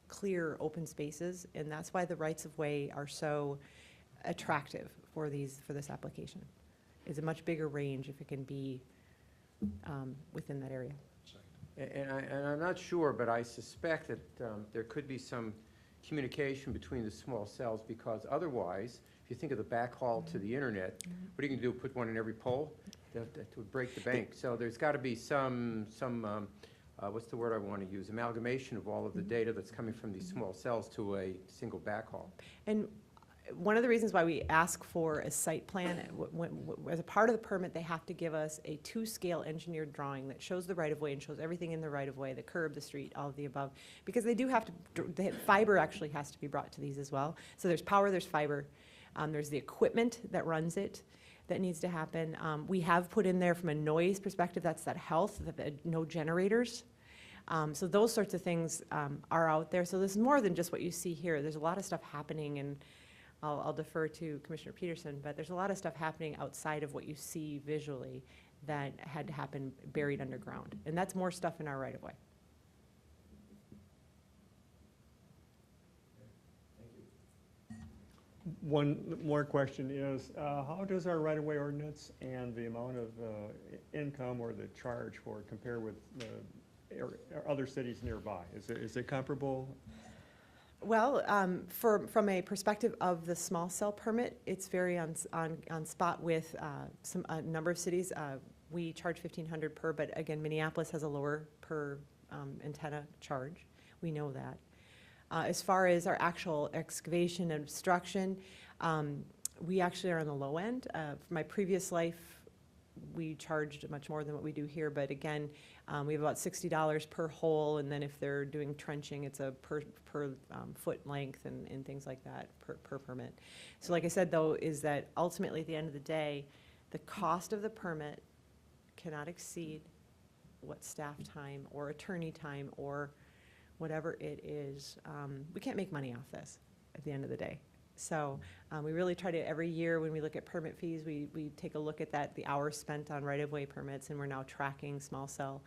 clear open spaces, and that's why the rights of way are so attractive for this application. It's a much bigger range if it can be within that area. And I'm not sure, but I suspect that there could be some communication between the small cells, because otherwise, if you think of the backhaul to the internet, what are you going to do, put one in every pole? That would break the bank. So there's got to be some what's the word I want to use, amalgamation of all of the data that's coming from these small cells to a single backhaul. And one of the reasons why we ask for a site plan, as a part of the permit, they have to give us a 2-scale engineered drawing that shows the right-of-way and shows everything in the right-of-way, the curb, the street, all of the above. Because they do have to, fiber actually has to be brought to these as well. So there's power, there's fiber, there's the equipment that runs it that needs to happen. We have put in there from a noise perspective, that's that health, no generators. So those sorts of things are out there. So there's more than just what you see here. There's a lot of stuff happening, and I'll defer to Commissioner Peterson, but there's a lot of stuff happening outside of what you see visually that had to happen buried underground. And that's more stuff in our right-of-way. One more question is, how does our right-of-way ordinance and the amount of income or the charge for it compare with other cities nearby? Is it comparable? Well, from a perspective of the small cell permit, it's very on spot with a number of cities. We charge $1,500 per, but again, Minneapolis has a lower per antenna charge. We know that. As far as our actual excavation and obstruction, we actually are on the low end. For my previous life, we charged much more than what we do here, but again, we have about $60 per hole, and then if they're doing trenching, it's a per foot length and things like that per permit. So like I said, though, is that ultimately at the end of the day, the cost of the permit cannot exceed what staff time or attorney time or whatever it is. We can't make money off this at the end of the day. So we really try to, every year when we look at permit fees, we take a look at that, the hours spent on right-of-way permits, and we're now tracking small cell.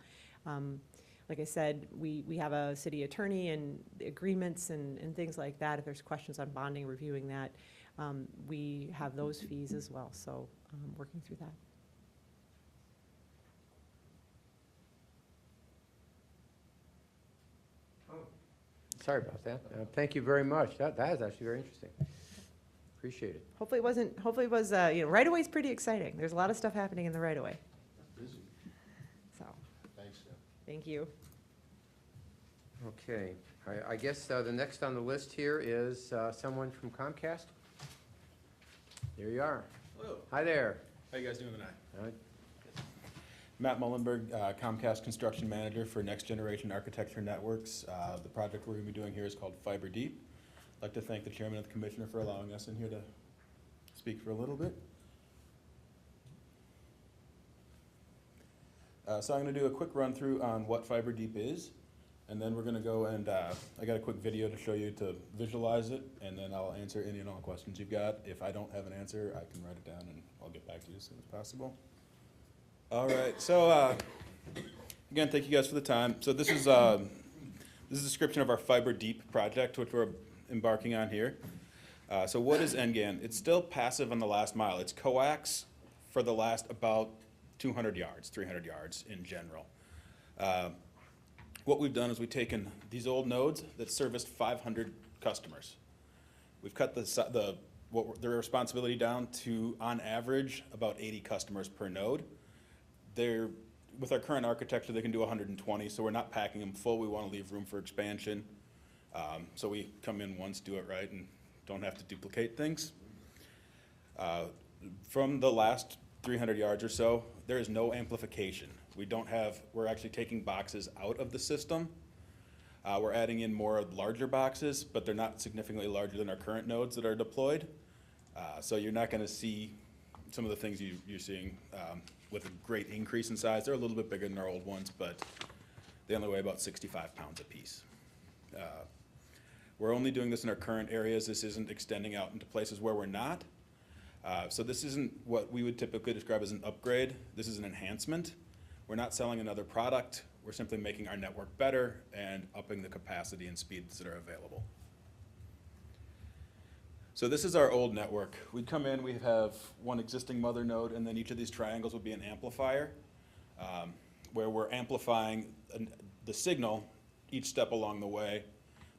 Like I said, we have a city attorney and agreements and things like that. If there's questions on bonding, reviewing that, we have those fees as well. So working through that. Sorry about that. Thank you very much. That is actually very interesting. Appreciate it. Hopefully it was, right-of-way is pretty exciting. There's a lot of stuff happening in the right-of-way, Busy. so, Thanks, Deb. thank you. Okay, I guess the next on the list here is someone from Comcast. There you are. Hello. Hi there. How you guys doing tonight? All right. Matt Mullenberg, Comcast Construction Manager for Next Generation Architecture Networks. The project we're going to be doing here is called Fiber Deep. I'd like to thank the Chairman of the Commissioner for allowing us in here to speak for a little bit. So I'm going to do a quick run through on what Fiber Deep is, and then we're going to go and I got a quick video to show you to visualize it, and then I'll answer any and all questions you've got. If I don't have an answer, I can write it down and I'll get back to you as soon as possible. All right, so again, thank you guys for the time. So this is a description of our Fiber Deep project, which we're embarking on here. So what is NGAN? It's still passive on the last mile. It's coax for the last about 200 yards, 300 yards in general. What we've done is we've taken these old nodes that serviced 500 customers. We've cut their responsibility down to, on average, about 80 customers per node. With our current architecture, they can do 120, so we're not packing them full. We want to leave room for expansion. So we come in once, do it right, and don't have to duplicate things. From the last 300 yards or so, there is no amplification. We're actually taking boxes out of the system. We're adding in more larger boxes, but they're not significantly larger than our current nodes that are deployed. So you're not going to see some of the things you're seeing with a great increase in size. They're a little bit bigger than our old ones, but they only weigh about 65 pounds a piece. We're only doing this in our current areas. This isn't extending out into places where we're not. So this isn't what we would typically describe as an upgrade. This is an enhancement. We're not selling another product. We're simply making our network better and upping the capacity and speeds that are available. So this is our old network. We'd come in, we'd have one existing mother node, and then each of these triangles would be an amplifier, where we're amplifying the signal each step along the way.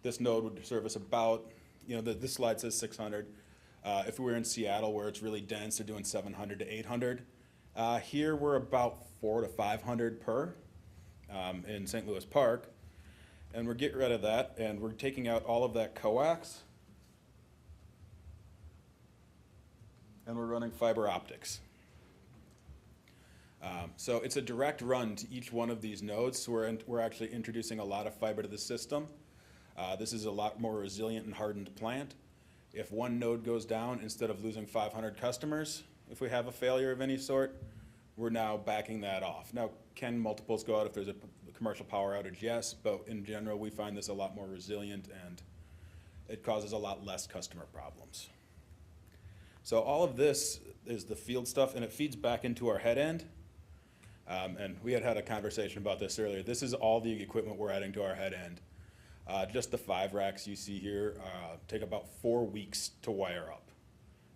This node would service about, this slide says 600. If we were in Seattle where it's really dense, they're doing 700 to 800. Here we're about 400 to 500 per in St. Louis Park. And we're getting rid of that, and we're taking out all of that coax. And we're running fiber optics. So it's a direct run to each one of these nodes. So we're actually introducing a lot of fiber to the system. This is a lot more resilient and hardened plant. If one node goes down, instead of losing 500 customers, if we have a failure of any sort, we're now backing that off. Now, can multiples go out if there's a commercial power outage? Yes, but in general, we find this a lot more resilient and it causes a lot less customer problems. So all of this is the field stuff, and it feeds back into our head end. And we had a conversation about this earlier. This is all the equipment we're adding to our head end. Just the 5 racks you see here take about 4 weeks to wire up.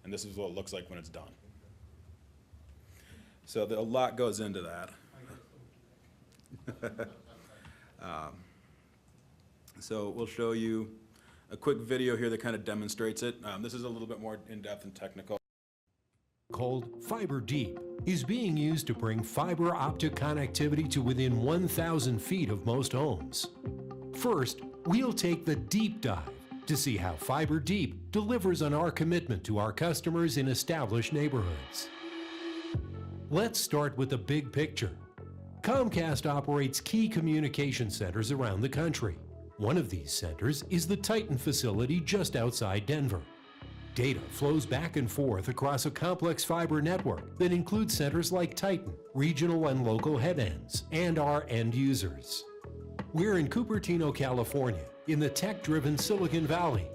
And this is what it looks like when it's done. So a lot goes into that. So we'll show you a quick video here that kind of demonstrates it. This is a little bit more in-depth and technical. Called Fiber Deep is being used to bring fiber optic connectivity to within 1,000 feet of most homes. First, we'll take the deep dive to see how Fiber Deep delivers on our commitment to our customers in established neighborhoods. Let's start with the big picture. Comcast operates key communication centers around the country. One of these centers is the Titan facility just outside Denver. Data flows back and forth across a complex fiber network that includes centers like Titan, regional and local head ends, and our end users. We're in Cupertino, California, in the tech-driven Silicon Valley.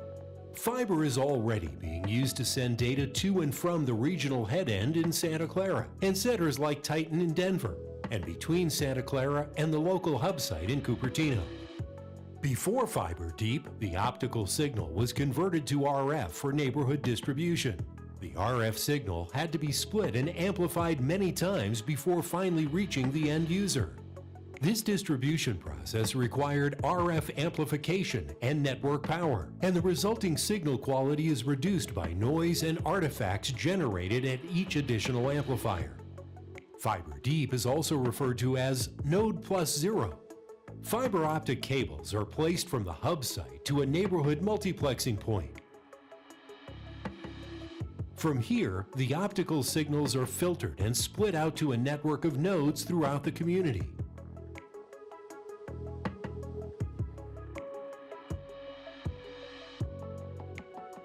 Fiber is already being used to send data to and from the regional head end in Santa Clara and centers like Titan in Denver, and between Santa Clara and the local hub site in Cupertino. Before Fiber Deep, the optical signal was converted to RF for neighborhood distribution. The RF signal had to be split and amplified many times before finally reaching the end user. This distribution process required RF amplification and network power, and the resulting signal quality is reduced by noise and artifacts generated at each additional amplifier. Fiber deep is also referred to as node plus zero. Fiber optic cables are placed from the hub site to a neighborhood multiplexing point. From here, the optical signals are filtered and split out to a network of nodes throughout the community.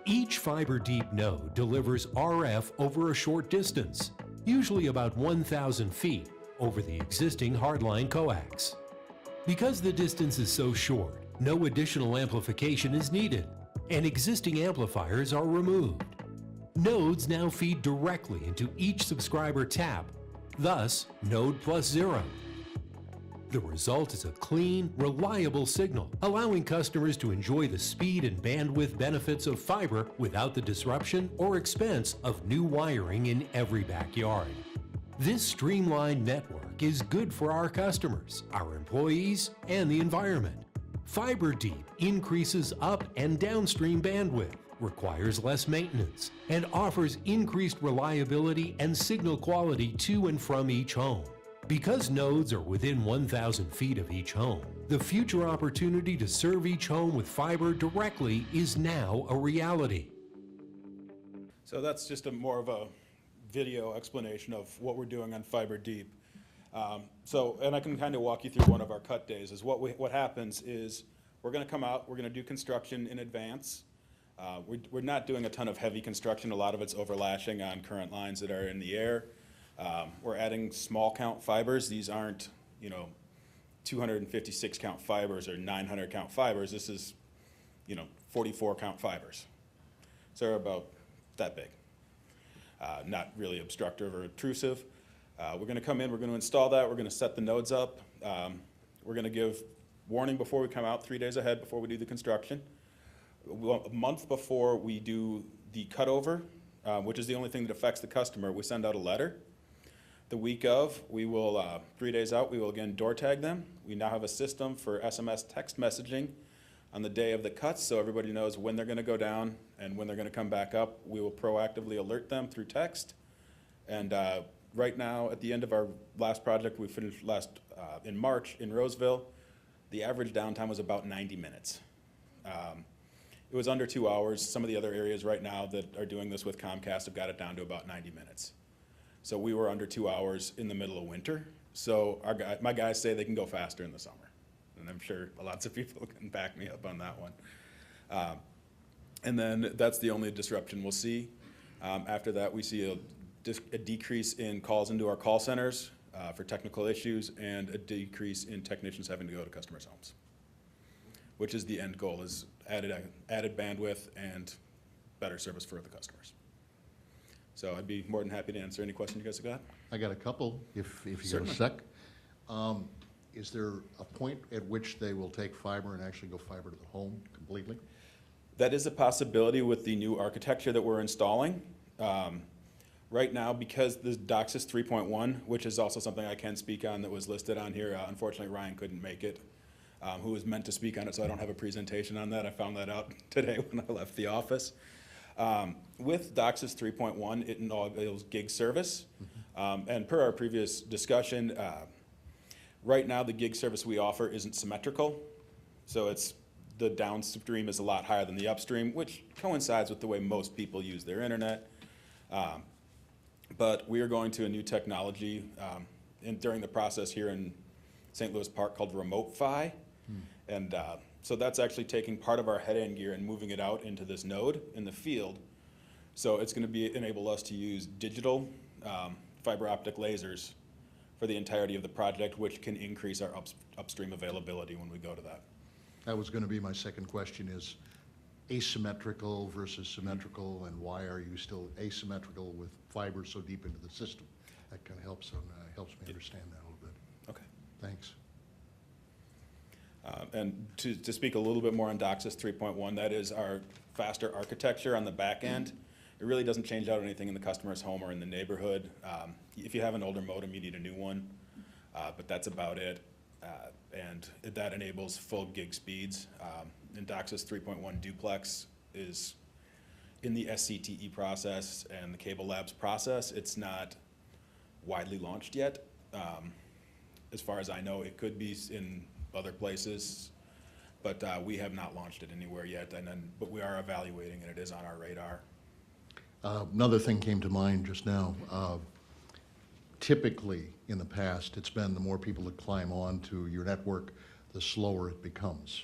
Each fiber deep node delivers RF over a short distance, usually about 1,000 feet, over the existing hardline coax. Because the distance is so short, no additional amplification is needed, and existing amplifiers are removed. Nodes now feed directly into each subscriber tap, thus node plus zero. The result is a clean, reliable signal, allowing customers to enjoy the speed and bandwidth benefits of fiber without the disruption or expense of new wiring in every backyard. This streamlined network is good for our customers, our employees, and the environment. Fiber deep increases up and downstream bandwidth, requires less maintenance, and offers increased reliability and signal quality to and from each home. Because nodes are within 1,000 feet of each home, the future opportunity to serve each home with fiber directly is now a reality. So that's just more of a video explanation of what we're doing on fiber deep. And I can kind of walk you through one of our cut days. Is what happens is we're going to come out, we're going to do construction in advance. We're not doing a ton of heavy construction. A lot of it's overlashing on current lines that are in the air. We're adding small count fibers. These aren't, 256 count fibers or 900 count fibers. This is, 44 count fibers. So they're about that big. Not really obstructive or intrusive. We're going to come in, we're going to install that, we're going to set the nodes up. We're going to give warning before we come out, 3 days ahead before we do the construction. A month before we do the cutover, which is the only thing that affects the customer, we send out a letter. The week of, we will, 3 days out, we will again door tag them. We now have a system for SMS text messaging on the day of the cuts, so everybody knows when they're going to go down and when they're going to come back up. We will proactively alert them through text. And right now, at the end of our last project, we finished in March in Roseville, the average downtime was about 90 minutes. It was under 2 hours. Some of the other areas right now that are doing this with Comcast have got it down to about 90 minutes. So we were under 2 hours in the middle of winter. So my guys say they can go faster in the summer. And I'm sure lots of people can back me up on that one. And then that's the only disruption we'll see. After that, we see a decrease in calls into our call centers for technical issues and a decrease in technicians having to go to customers' homes, which is the end goal, is added bandwidth and better service for the customers. So I'd be more than happy to answer any questions you guys have got. I got a couple, if you got a Certainly. sec. Is there a point at which they will take fiber and actually go fiber to the home completely? That is a possibility with the new architecture that we're installing. Right now, because the DOCSIS 3.1, which is also something I can speak on that was listed on here, unfortunately Ryan couldn't make it, who was meant to speak on it, so I don't have a presentation on that. I found that out today when I left the office. With DOCSIS 3.1, it enables gig service. And per our previous discussion, right now the gig service we offer isn't symmetrical. So the downstream is a lot higher than the upstream, which coincides with the way most people use their internet. But we are going to a new technology during the process here in St. Louis Park called Remote Phi. And so that's actually taking part of our head-end gear and moving it out into this node in the field. So it's going to enable us to use digital fiber optic lasers for the entirety of the project, which can increase our upstream availability when we go to that. That was going to be my second question, is asymmetrical versus symmetrical, and why are you still asymmetrical with fiber so deep into the system? That kind of helps me understand that a little bit. Okay. Thanks. And to speak a little bit more on DOCSIS 3.1, that is our faster architecture on the back end. It really doesn't change out anything in the customer's home or in the neighborhood. If you have an older modem, you need a new one, but that's about it. and that enables full gig speeds. In DOCSIS 3.1 duplex is in the SCTE process and the Cable Labs process. It's not widely launched yet. As far as I know, it could be in other places, but we have not launched it anywhere yet. But we are evaluating, and it is on our radar. Another thing came to mind just now. Typically, in the past, it's been the more people that climb onto your network, the slower it becomes.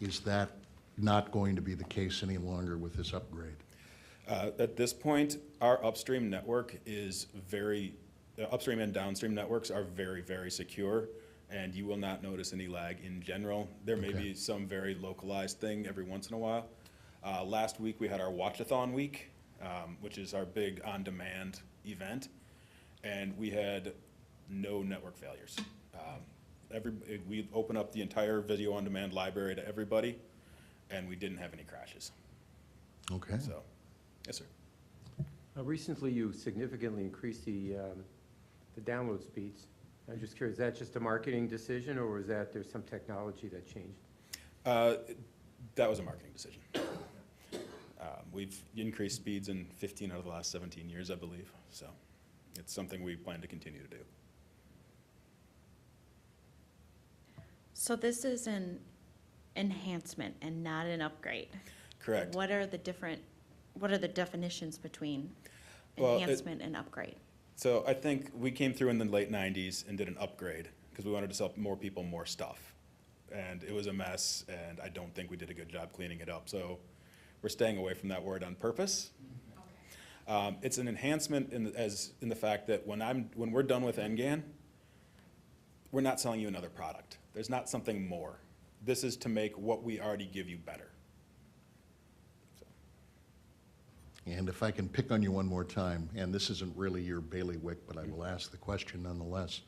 Is that not going to be the case any longer with this upgrade? At this point, our upstream network is upstream and downstream networks are very, very secure, and you will not notice any lag in general. There may be some very localized thing every once in a while. Last week, we had our Watchathon week, which is our big on-demand event, and we had no network failures. We opened up the entire video on-demand library to everybody, and we didn't have any crashes. Okay. So, yes, sir. Recently, you significantly increased the download speeds. I'm just curious, is that just a marketing decision, or was that there's some technology that changed? That was a marketing decision. We've increased speeds in 15 out of the last 17 years, I believe. So it's something we plan to continue to do. So this is an enhancement and not an upgrade? Correct. What are the definitions between Well, enhancement and upgrade? So I think we came through in the late 90s and did an upgrade because we wanted to sell more people more stuff. And it was a mess, and I don't think we did a good job cleaning it up. So we're staying away from that word on purpose. Okay. It's an enhancement in the fact that when we're done with NGAN, we're not selling you another product. There's not something more. This is to make what we already give you better. And if I can pick on you one more time, and this isn't really your bailiwick, but I will ask the question nonetheless.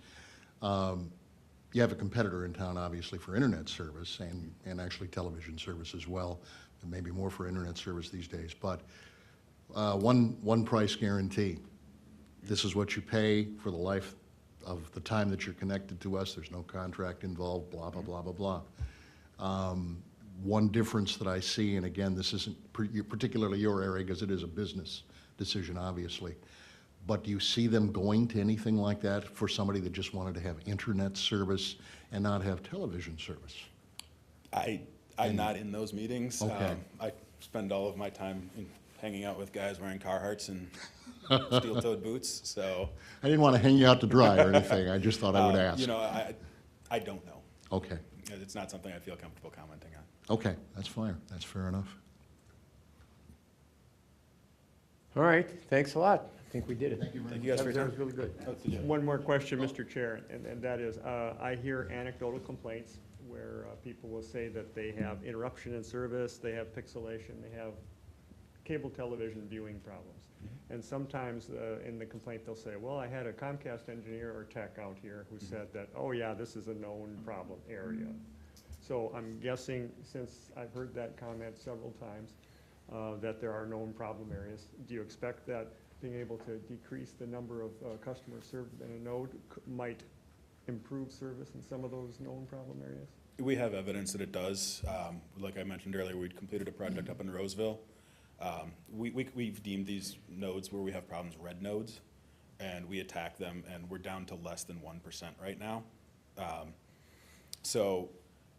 You have a competitor in town, obviously, for internet service and actually television service as well, and maybe more for internet service these days. But one price guarantee. This is what you pay for the life of the time that you're connected to us. There's no contract involved, blah, blah, blah, blah, blah. One difference that I see, and again, this isn't particularly your area because it is a business decision, obviously, but do you see them going to anything like that for somebody that just wanted to have internet service and not have television service? I'm not in those meetings. Okay. I spend all of my time hanging out with guys wearing Carhartts and steel-toed boots, so. I didn't want to hang you out to dry or anything. I just thought I would ask. You know, I don't know. Okay. It's not something I feel comfortable commenting on. Okay, that's fine. That's fair enough. All right, thanks a lot. I think we did it. Thank you very Thank you guys for your That time. was really good. One more question, Mr. Chair, and that is, I hear anecdotal complaints where people will say that they have interruption in service, they have pixelation, they have cable television viewing problems. And sometimes in the complaint they'll say, well, I had a Comcast engineer or tech out here who said that, oh yeah, this is a known problem area. So I'm guessing, since I've heard that comment several times, that there are known problem areas. Do you expect that being able to decrease the number of customers served in a node might improve service in some of those known problem areas? We have evidence that it does. Like I mentioned earlier, we completed a project up in Roseville. We've deemed these nodes where we have problems red nodes, and we attack them, and we're down to less than 1% right now.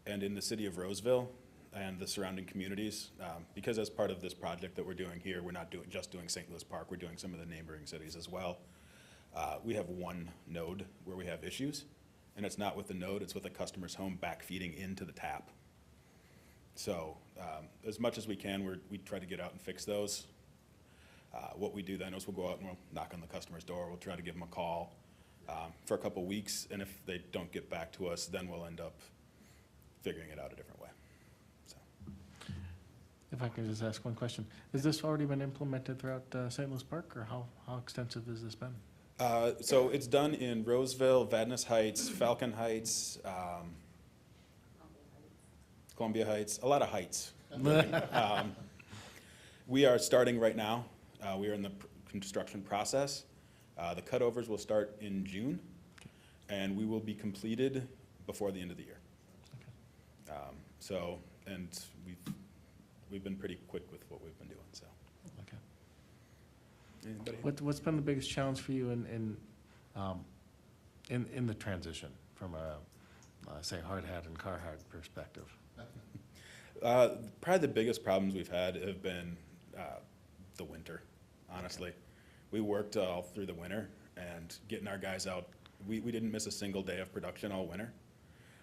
And in the city of Roseville and the surrounding communities, because as part of this project that we're doing here, we're not just doing St. Louis Park, we're doing some of the neighboring cities as well. We have one node where we have issues, and it's not with the node, it's with the customer's home backfeeding into the tap. So as much as we can, we try to get out and fix those. What we do then is we'll go out and we'll knock on the customer's door, we'll try to give them a call for a couple weeks, and if they don't get back to us, then we'll end up figuring it out a different way. So. If I could just ask one question. Has this already been implemented throughout St. Louis Park, or how extensive has this been? So it's done in Roseville, Vadnais Heights, Falcon Heights, Columbia Heights, a lot of heights. We are starting right now. We are in the construction process. The cutovers will start in June, and we will be completed before the end of the year. So, and we've been pretty quick with what we've been doing, so. Okay. Anybody? What's been the biggest challenge for you in the transition from a, say, hard hat and car hard perspective? Probably the biggest problems we've had have been the winter, honestly. We worked all through the winter and getting our guys out. We didn't miss a single day of production all winter.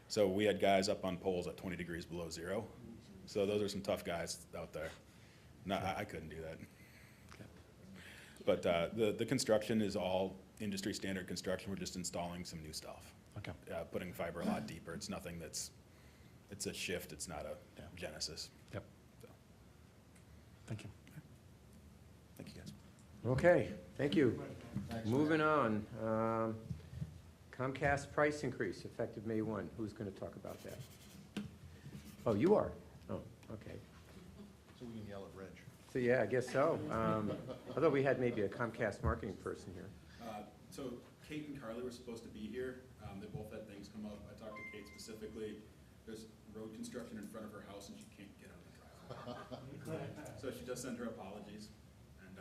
So we had guys up on poles at 20 degrees below zero. So those are some tough guys out there. No, I couldn't do that. But the construction is all industry standard construction. We're just installing some new stuff. Okay. Putting fiber a lot deeper. It's nothing it's a shift. It's not a genesis. Yep. So, Thank you. thank you, guys. Okay, thank you. Moving on. Comcast price increase effective May 1. Who's going to talk about that? Oh, you are? Oh, okay. So we can yell at Reg. So, yeah, I guess so. Although we had maybe a Comcast marketing person here. So Kate and Carly were supposed to be here. They both had things come up. I talked to Kate specifically. There's road construction in front of her house and she can't get out of the driveway. So she just sent her apologies. And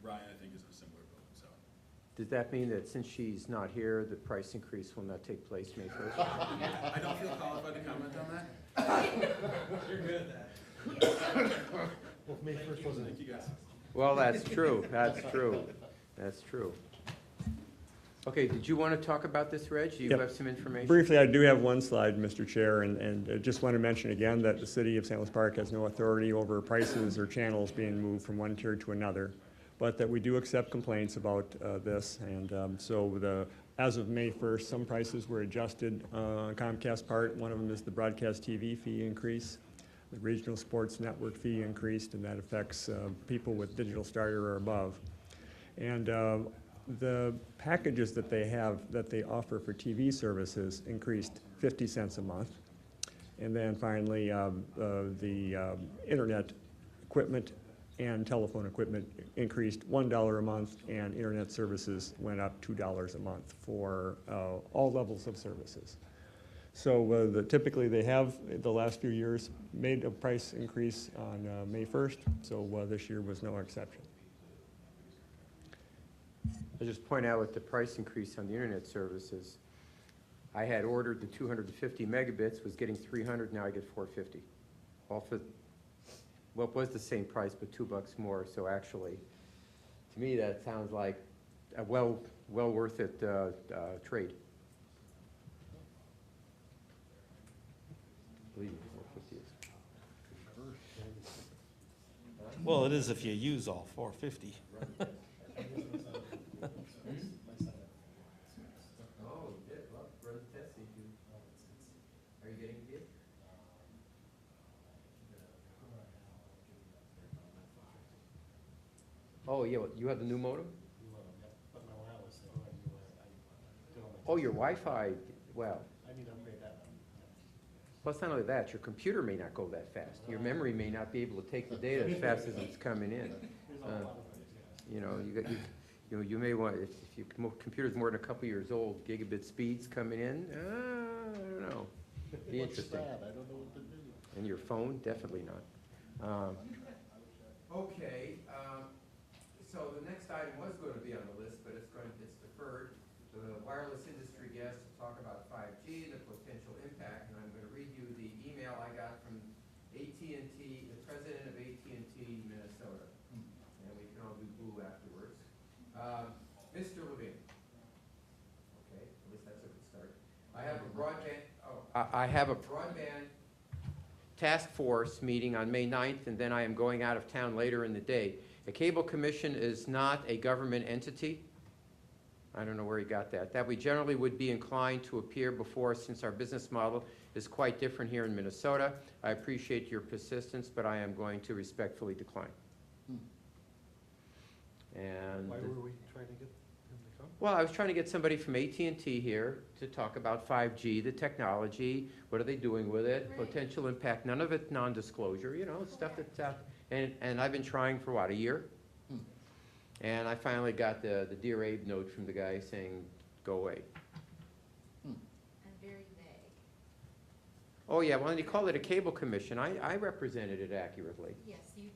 Ryan, I think, is in a similar boat, so. Does that mean that since she's not here, the price increase will not take place May 1st? I don't feel qualified to comment on that. You're good at that. Well, May 1st wasn't Thank you, guys. Well, that's true, that's true, that's true. Okay, did you want to talk about this, Reg? Do you Yep. have some information? Briefly, I do have one slide, Mr. Chair, and just want to mention again that the city of St. Louis Park has no authority over prices or channels being moved from one tier to another, but that we do accept complaints about this. And as of May 1st, some prices were adjusted on Comcast part. One of them is the broadcast TV fee increase. The regional sports network fee increased, and that affects people with digital starter or above. And the packages that they offer for TV services increased 50 cents a month. And then finally, the internet equipment and telephone equipment increased $1 a month, and internet services went up $2 a month for all levels of services. So typically they have, the last few years, made a price increase on May 1st, so this year was no exception. I'll just point out with the price increase on the internet services, I had ordered the 250 megabits, was getting 300, now I get 450. All for, well, it was the same price, but $2 more, so actually, to me, that sounds like a well worth it trade. Believe me, 450 is. Well, it is if you use all 450. Oh, you did, well, run the test, see if you, are you getting it? Oh, yeah, you have the new modem? Oh, your Wi-Fi, well. I need to upgrade that one. Plus, not only that, your computer may not go that fast. Your memory may not be able to take the data as fast as it's coming in. You know, you may want, if your computer's more than a couple years old, gigabit speeds coming in, I don't know. Be interesting. I don't know what to do. And your phone, definitely not. Okay, so the next item was going to be on the list, but it's deferred. The wireless industry guests talk about 5G, the potential impact, and I'm going to read you the email I got from AT&T, the president of AT&T Minnesota. And we can all do boo afterwards. Mr. Levine. Okay, at least that's a good start. I have a broadband task force meeting on May 9th, and then I am going out of town later in the day. The Cable Commission is not a government entity. I don't know where he got that. That we generally would be inclined to appear before, since our business model is quite different here in Minnesota. I appreciate your persistence, but I am going to respectfully decline. And Why were we trying to get him to come? well, I was trying to get somebody from AT&T here to talk about 5G, the technology, what are they doing with it, potential impact, none of it non-disclosure, you know, stuff that's out. And I've been trying for, what, a year? And I finally got the Dear Abe note from the guy saying, go away. And very vague. Oh, yeah, well, you called it a cable commission. I represented it accurately. Yes, you did.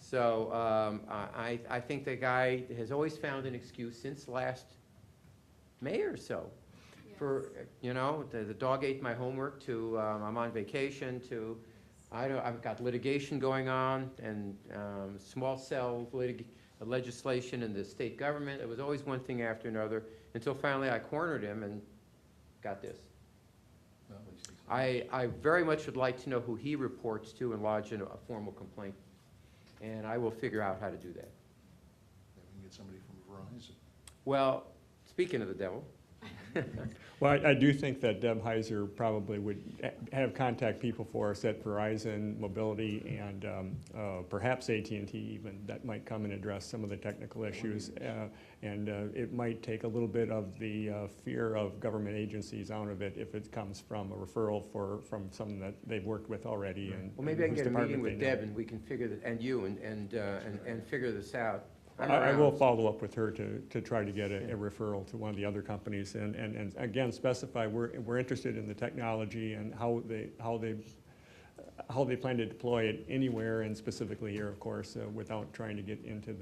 So I think the guy has always found an excuse since last May or so for, you know, the dog ate my homework to I'm on vacation to I've got litigation going on and small cell legislation in the state government. It was always one thing after another until finally I cornered him and got this. Well, at least he's- I very much would like to know who he reports to and lodge a formal complaint. And I will figure out how to do that. Maybe we can get somebody from Verizon. Well, speaking of the devil, Well, I do think that Deb Heiser probably would have contact people for us at Verizon, Mobility, and perhaps AT&T even, that might come and address some of the technical issues. And it might take a little bit of the fear of government agencies out of it if it comes from a referral from someone that they've worked with already. And well, maybe I can whose get a meeting department with they know. Deb and we can figure that, and you, and figure this out. I'm I will around. follow up with her to try to get a referral to one of the other companies and again, specify we're interested in the technology and how they plan to deploy it anywhere and specifically here, of course, without trying to get into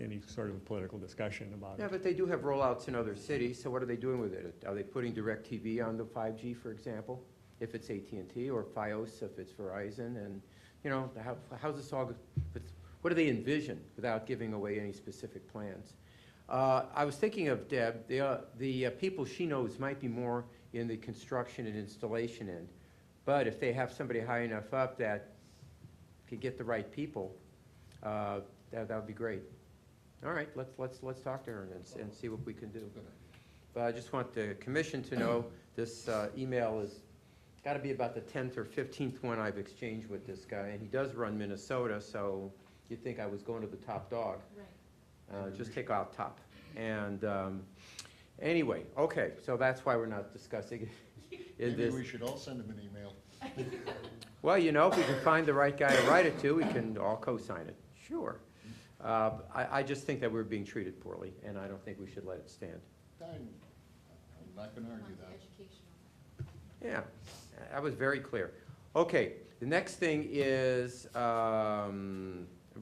any sort of political discussion about Yeah, it. but they do have rollouts in other cities, so what are they doing with it? Are they putting DirecTV on the 5G, for example, if it's AT&T, or Fios if it's Verizon? And, you know, how's this all, what do they envision without giving away any specific plans? I was thinking of Deb, the people she knows might be more in the construction and installation end. But if they have somebody high enough up that could get the right people, that would be great. All right, let's talk to her and see what we can do. But I just want the commission to know this email is got to be about the 10th or 15th one I've exchanged with this guy, and he does run Minnesota, so you'd think I was going to the top dog. Right. Just take out top. And anyway, okay, so that's why we're not discussing it. Maybe we should all send him an email. Well, you know, if we can find the right guy to write it to, we can all co-sign it. Sure. I just think that we're being treated poorly, and I don't think we should let it stand. I'm not going to argue that. Yeah, that was very clear. Okay, the next thing is,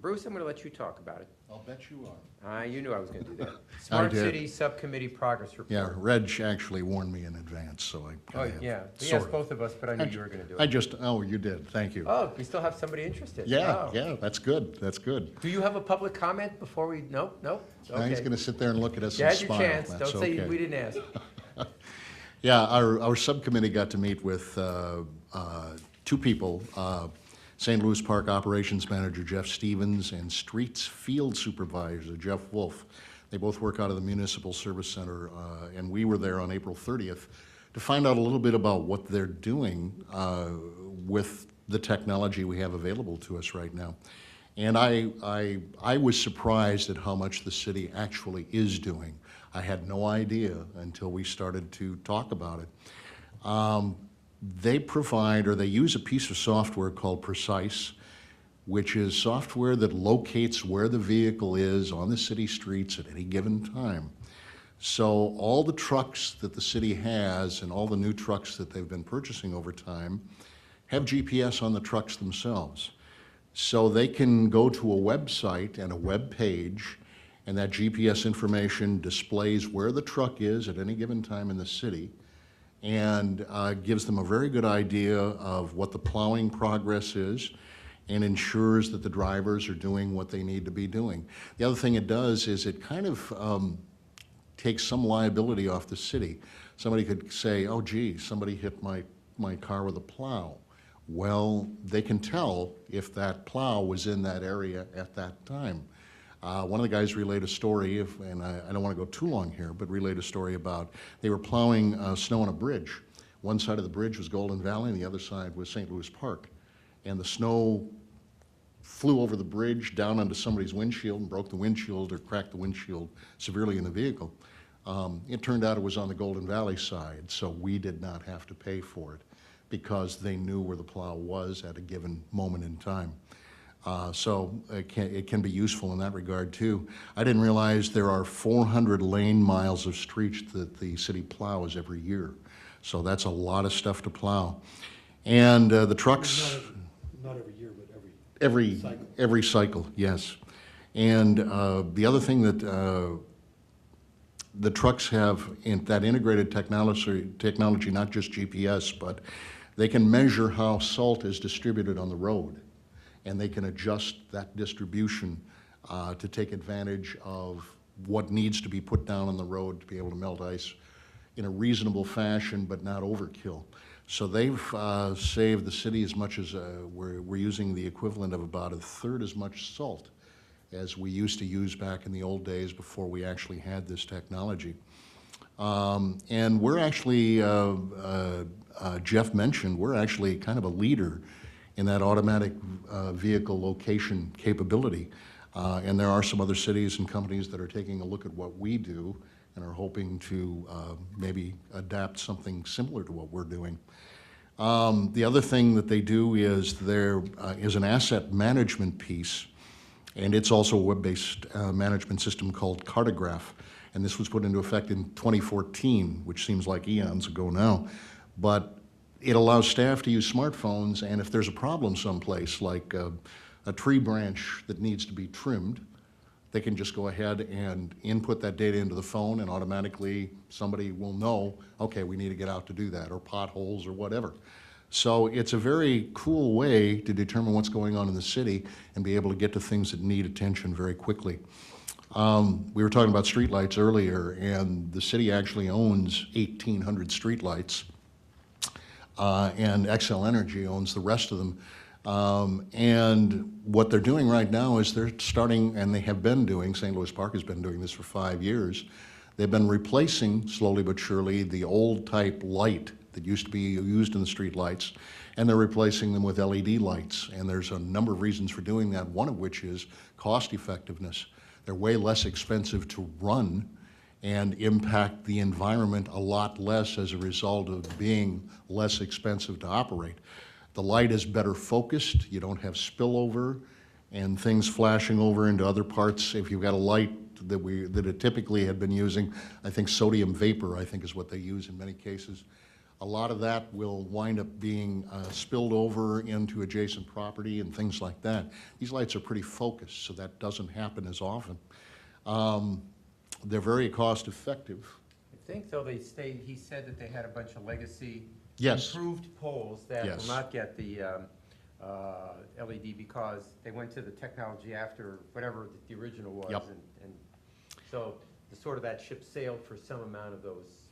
Bruce, I'm going to let you talk about it. I'll bet you are. You knew I was going to do that. Smart did. Cities Subcommittee Progress Report. Yeah, Reg actually warned me in advance, so I Oh, have yeah. He sort asked of. both of us, but I knew you were going to do I it. just, oh, you did, thank you. Oh, we still have somebody interested. Yeah, Oh. yeah, that's good, that's good. Do you have a public comment before we, nope? Now Okay. he's going to sit there and look at us You and had your smile. chance. That's Don't say okay. we didn't ask. Yeah, our subcommittee got to meet with two people, St. Louis Park Operations Manager Jeff Stevens and Streets Field Supervisor Jeff Wolf. They both work out of the Municipal Service Center, and we were there on April 30th to find out a little bit about what they're doing with the technology we have available to us right now. And I was surprised at how much the city actually is doing. I had no idea until we started to talk about it. They provide, or they use a piece of software called Precise, which is software that locates where the vehicle is on the city streets at any given time. So all the trucks that the city has and all the new trucks that they've been purchasing over time have GPS on the trucks themselves. So they can go to a website and a web page, and that GPS information displays where the truck is at any given time in the city, and gives them a very good idea of what the plowing progress is and ensures that the drivers are doing what they need to be doing. The other thing it does is it kind of takes some liability off the city. Somebody could say, oh gee, somebody hit my car with a plow. Well, they can tell if that plow was in that area at that time. One of the guys relayed a story, and I don't want to go too long here, but relayed a story about they were plowing snow on a bridge. One side of the bridge was Golden Valley, and the other side was St. Louis Park. And the snow flew over the bridge down onto somebody's windshield and broke the windshield or cracked the windshield severely in the vehicle. It turned out it was on the Golden Valley side, so we did not have to pay for it because they knew where the plow was at a given moment in time. So it can be useful in that regard too. I didn't realize there are 400 lane miles of streets that the city plows every year. So that's a lot of stuff to plow. And the trucks, Not every year, but every, cycle. every cycle, yes. And the other thing that the trucks have that integrated technology, not just GPS, but they can measure how salt is distributed on the road. And they can adjust that distribution to take advantage of what needs to be put down on the road to be able to melt ice in a reasonable fashion, but not overkill. So they've saved the city as much as we're using the equivalent of about a third as much salt as we used to use back in the old days before we actually had this technology. And we're actually, Jeff mentioned, we're actually kind of a leader in that automatic vehicle location capability. And there are some other cities and companies that are taking a look at what we do and are hoping to maybe adapt something similar to what we're doing. The other thing that they do is there is an asset management piece, and it's also a web-based management system called Cartograph. And this was put into effect in 2014, which seems like eons ago now. But it allows staff to use smartphones, and if there's a problem someplace, like a tree branch that needs to be trimmed, they can just go ahead and input that data into the phone, and automatically somebody will know, okay, we need to get out to do that, or potholes or whatever. So it's a very cool way to determine what's going on in the city and be able to get to things that need attention very quickly. We were talking about streetlights earlier, and the city actually owns 1,800 streetlights, and Xcel Energy owns the rest of them. And what they're doing right now is they're starting, and they have been doing, St. Louis Park has been doing this for 5 years, they've been replacing, slowly but surely, the old type light that used to be used in the street lights, and they're replacing them with LED lights. And there's a number of reasons for doing that, one of which is cost effectiveness. They're way less expensive to run and impact the environment a lot less as a result of being less expensive to operate. The light is better focused, you don't have spillover and things flashing over into other parts. If you've got a light that it typically had been using, I think sodium vapor, I think is what they use in many cases. A lot of that will wind up being spilled over into adjacent property and things like that. These lights are pretty focused, so that doesn't happen as often. They're very cost effective. I think, though, he said that they had a bunch of legacy Yes. improved poles that Yes. will not get the LED because they went to the technology after whatever the original was. Yep. And so the sort of that ship sailed for some amount of those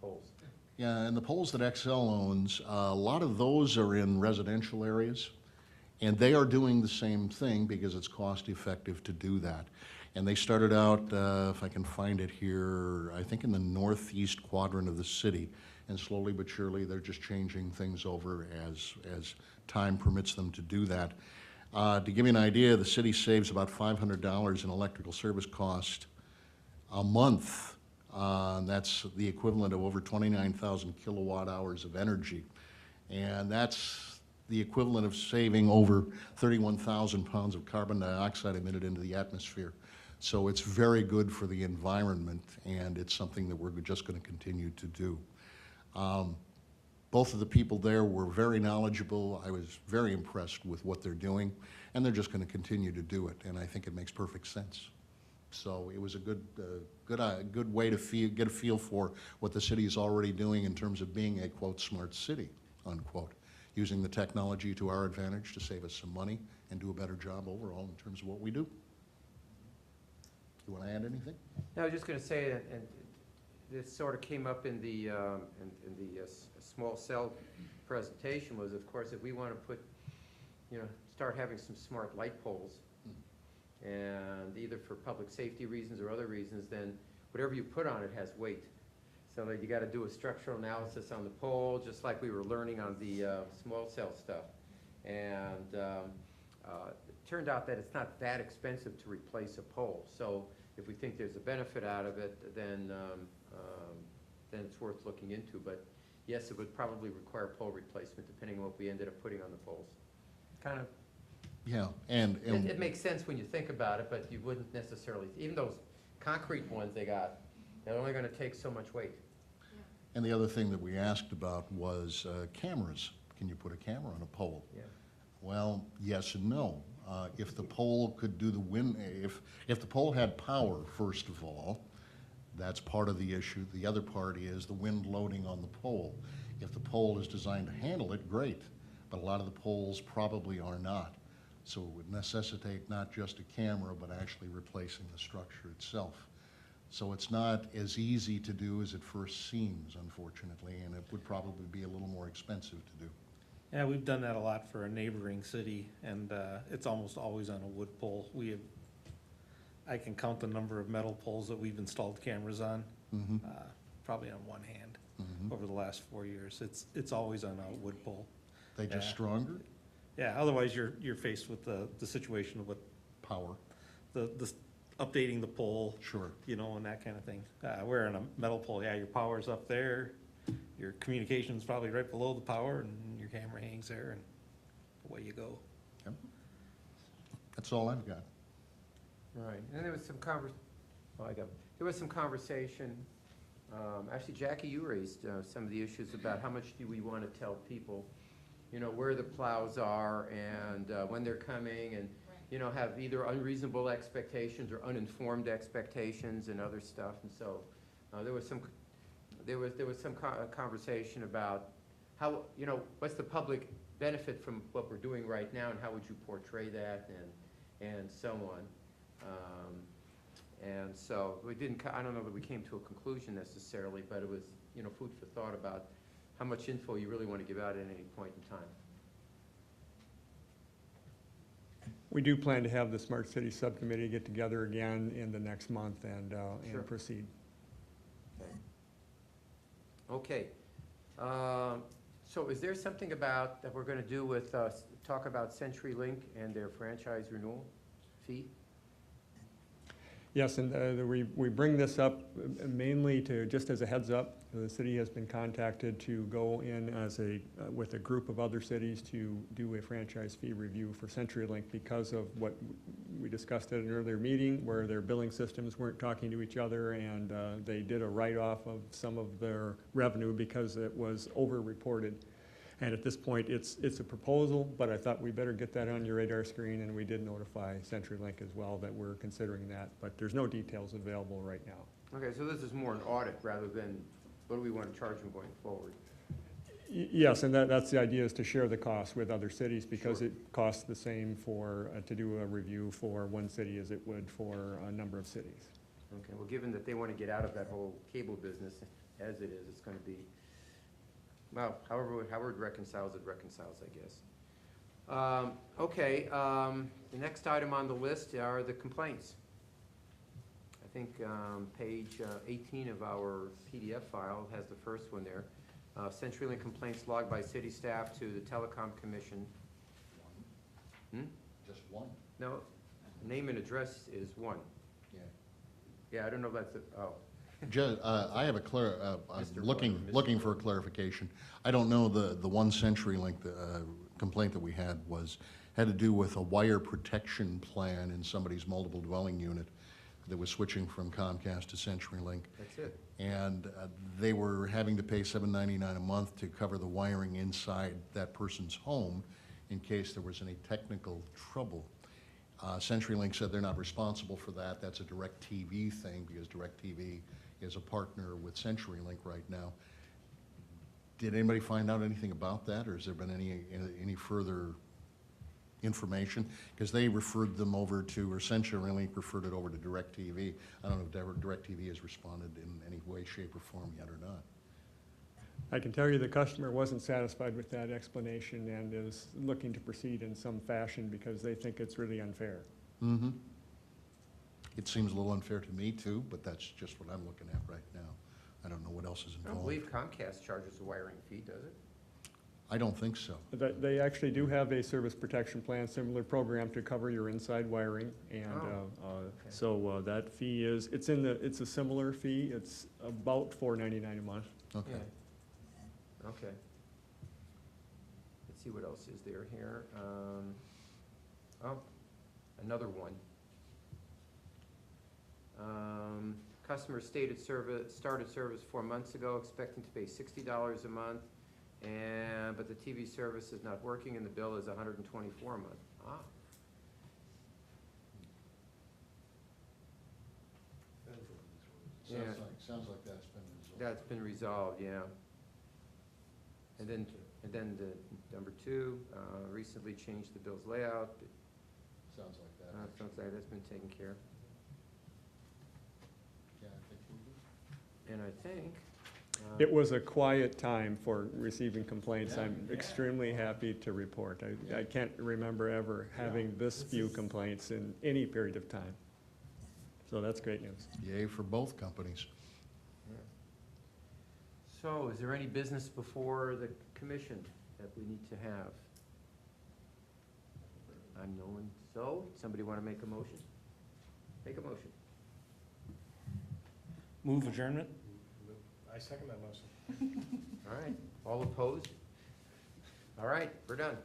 poles. Yeah, and the poles that Xcel owns, a lot of those are in residential areas, and they are doing the same thing because it's cost effective to do that. And they started out, if I can find it here, I think in the northeast quadrant of the city, and slowly but surely they're just changing things over as time permits them to do that. To give you an idea, the city saves about $500 in electrical service cost a month. That's the equivalent of over 29,000 kilowatt hours of energy. And that's the equivalent of saving over 31,000 pounds of carbon dioxide emitted into the atmosphere. So it's very good for the environment, and it's something that we're just going to continue to do. Both of the people there were very knowledgeable. I was very impressed with what they're doing, and they're just going to continue to do it, and I think it makes perfect sense. So it was a good way to get a feel for what the city is already doing in terms of being a, quote, smart city, unquote, using the technology to our advantage to save us some money and do a better job overall in terms of what we do. You want to add anything? No, I was just going to say, and this sort of came up in the small cell presentation, was, of course, if we want to put, start having some smart light poles, and either for public safety reasons or other reasons, then whatever you put on it has weight. So that you got to do a structural analysis on the pole, just like we were learning on the small cell stuff. And it turned out that it's not that expensive to replace a pole. So if we think there's a benefit out of it, then it's worth looking into. But yes, it would probably require pole replacement depending on what we ended up putting on the poles. Kind of. Yeah, and It makes sense when you think about it, but you wouldn't necessarily, even those concrete ones they got, they're only going to take so much weight. And the other thing that we asked about was cameras. can you put a camera on a pole? Yeah. Well, yes and no. If the pole could do the wind, if the pole had power, first of all, that's part of the issue. The other part is the wind loading on the pole. If the pole is designed to handle it, great, but a lot of the poles probably are not. So it would necessitate not just a camera, but actually replacing the structure itself. So it's not as easy to do as it first seems, unfortunately, and it would probably be a little more expensive to do. Yeah, we've done that a lot for a neighboring city, and it's almost always on a wood pole. I can count the number of metal poles that we've installed cameras on, probably on one hand, over the last 4 years. It's always on a wood pole. They just Yeah. stronger? Yeah, otherwise you're faced with the situation with Power, the updating the pole, sure. you know, and that kind of thing. Where on a metal pole, yeah, your power's up there, your communication's probably right below the power, and your camera hangs there, and away you go. Yep. That's all I've got. Right, and there was some there was some conversation, actually, Jackie, you raised some of the issues about how much do we want to tell people, you know, where the plows are and when they're coming, and, you know, have either unreasonable expectations or uninformed expectations and other stuff, and so there was some conversation about how, you know, what's the public benefit from what we're doing right now, and how would you portray that, and so on. And so we I don't know that we came to a conclusion necessarily, but it was, you know, food for thought about how much info you really want to give out at any point in time. We do plan to have the Smart City Subcommittee get together again in the next month and Sure. proceed. Okay. So is there something about, that we're going to do with, talk about CenturyLink and their franchise renewal fee? Yes, and we bring this up mainly to, just as a heads up, the city has been contacted to go in as with a group of other cities to do a franchise fee review for CenturyLink because of what we discussed at an earlier meeting, where their billing systems weren't talking to each other, and they did a write-off of some of their revenue because it was over-reported. And at this point, it's a proposal, but I thought we better get that on your radar screen, and we did notify CenturyLink as well that we're considering that, but there's no details available right now. Okay, so this is more an audit rather than what do we want to charge them going forward? Yes, and that's the idea, is to share the cost with other cities, because Sure. it costs the same for, to do a review for one city as it would for a number of cities. Okay, well, given that they want to get out of that whole cable business as it is, it's going to be, well, however it reconciles, I guess. Okay, the next item on the list are the complaints. I think page 18 of our PDF file has the first one there. CenturyLink complaints logged by city staff to the Telecom Commission. Just one? No, name and address is one. Yeah. Yeah, I don't know if that's, I have I'm Mr. looking for a clarification. I don't know the one CenturyLink complaint that we had had to do with a wire protection plan in somebody's multiple dwelling unit that was switching from Comcast to CenturyLink. That's it. And they were having to pay $7.99 a month to cover the wiring inside that person's home in case there was any technical trouble. CenturyLink said they're not responsible for that. That's a DirecTV thing, because DirecTV is a partner with CenturyLink right now. Did anybody find out anything about that, or has there been any further information? Because they referred them over to, or CenturyLink referred it over to DirecTV. I don't know if DirecTV has responded in any way, shape, or form yet or not. I can tell you the customer wasn't satisfied with that explanation and is looking to proceed in some fashion because they think it's really unfair. Mm-hmm. It seems a little unfair to me too, but that's just what I'm looking at right now. I don't know what else is I don't involved. believe Comcast charges a wiring fee, does it? I don't think so. They actually do have a service protection plan, similar program to cover your inside wiring, and so that fee is, it's a similar fee. It's about $4.99 a month. Okay. Yeah. Okay. Let's see what else is there here. Another one. Customer started service 4 months ago, expecting to pay $60 a month. but the TV service is not working and the bill is $124 a month. Ah, Yeah. Sounds like that's been resolved. that's been resolved, yeah. And then the number 2, recently changed the bill's layout. Sounds like that. Sounds like that's been taken care of. Yeah, I think we do. And I think. It was a quiet time for receiving complaints. I'm extremely happy to report. I can't remember ever having this few complaints in any period of time. So that's great news. Yay for both companies. So is there any business before the commission that we need to have? I'm knowing so. Somebody want to make a motion? Make a motion. Move adjournment? I second that motion. All right, all opposed? All right, we're done.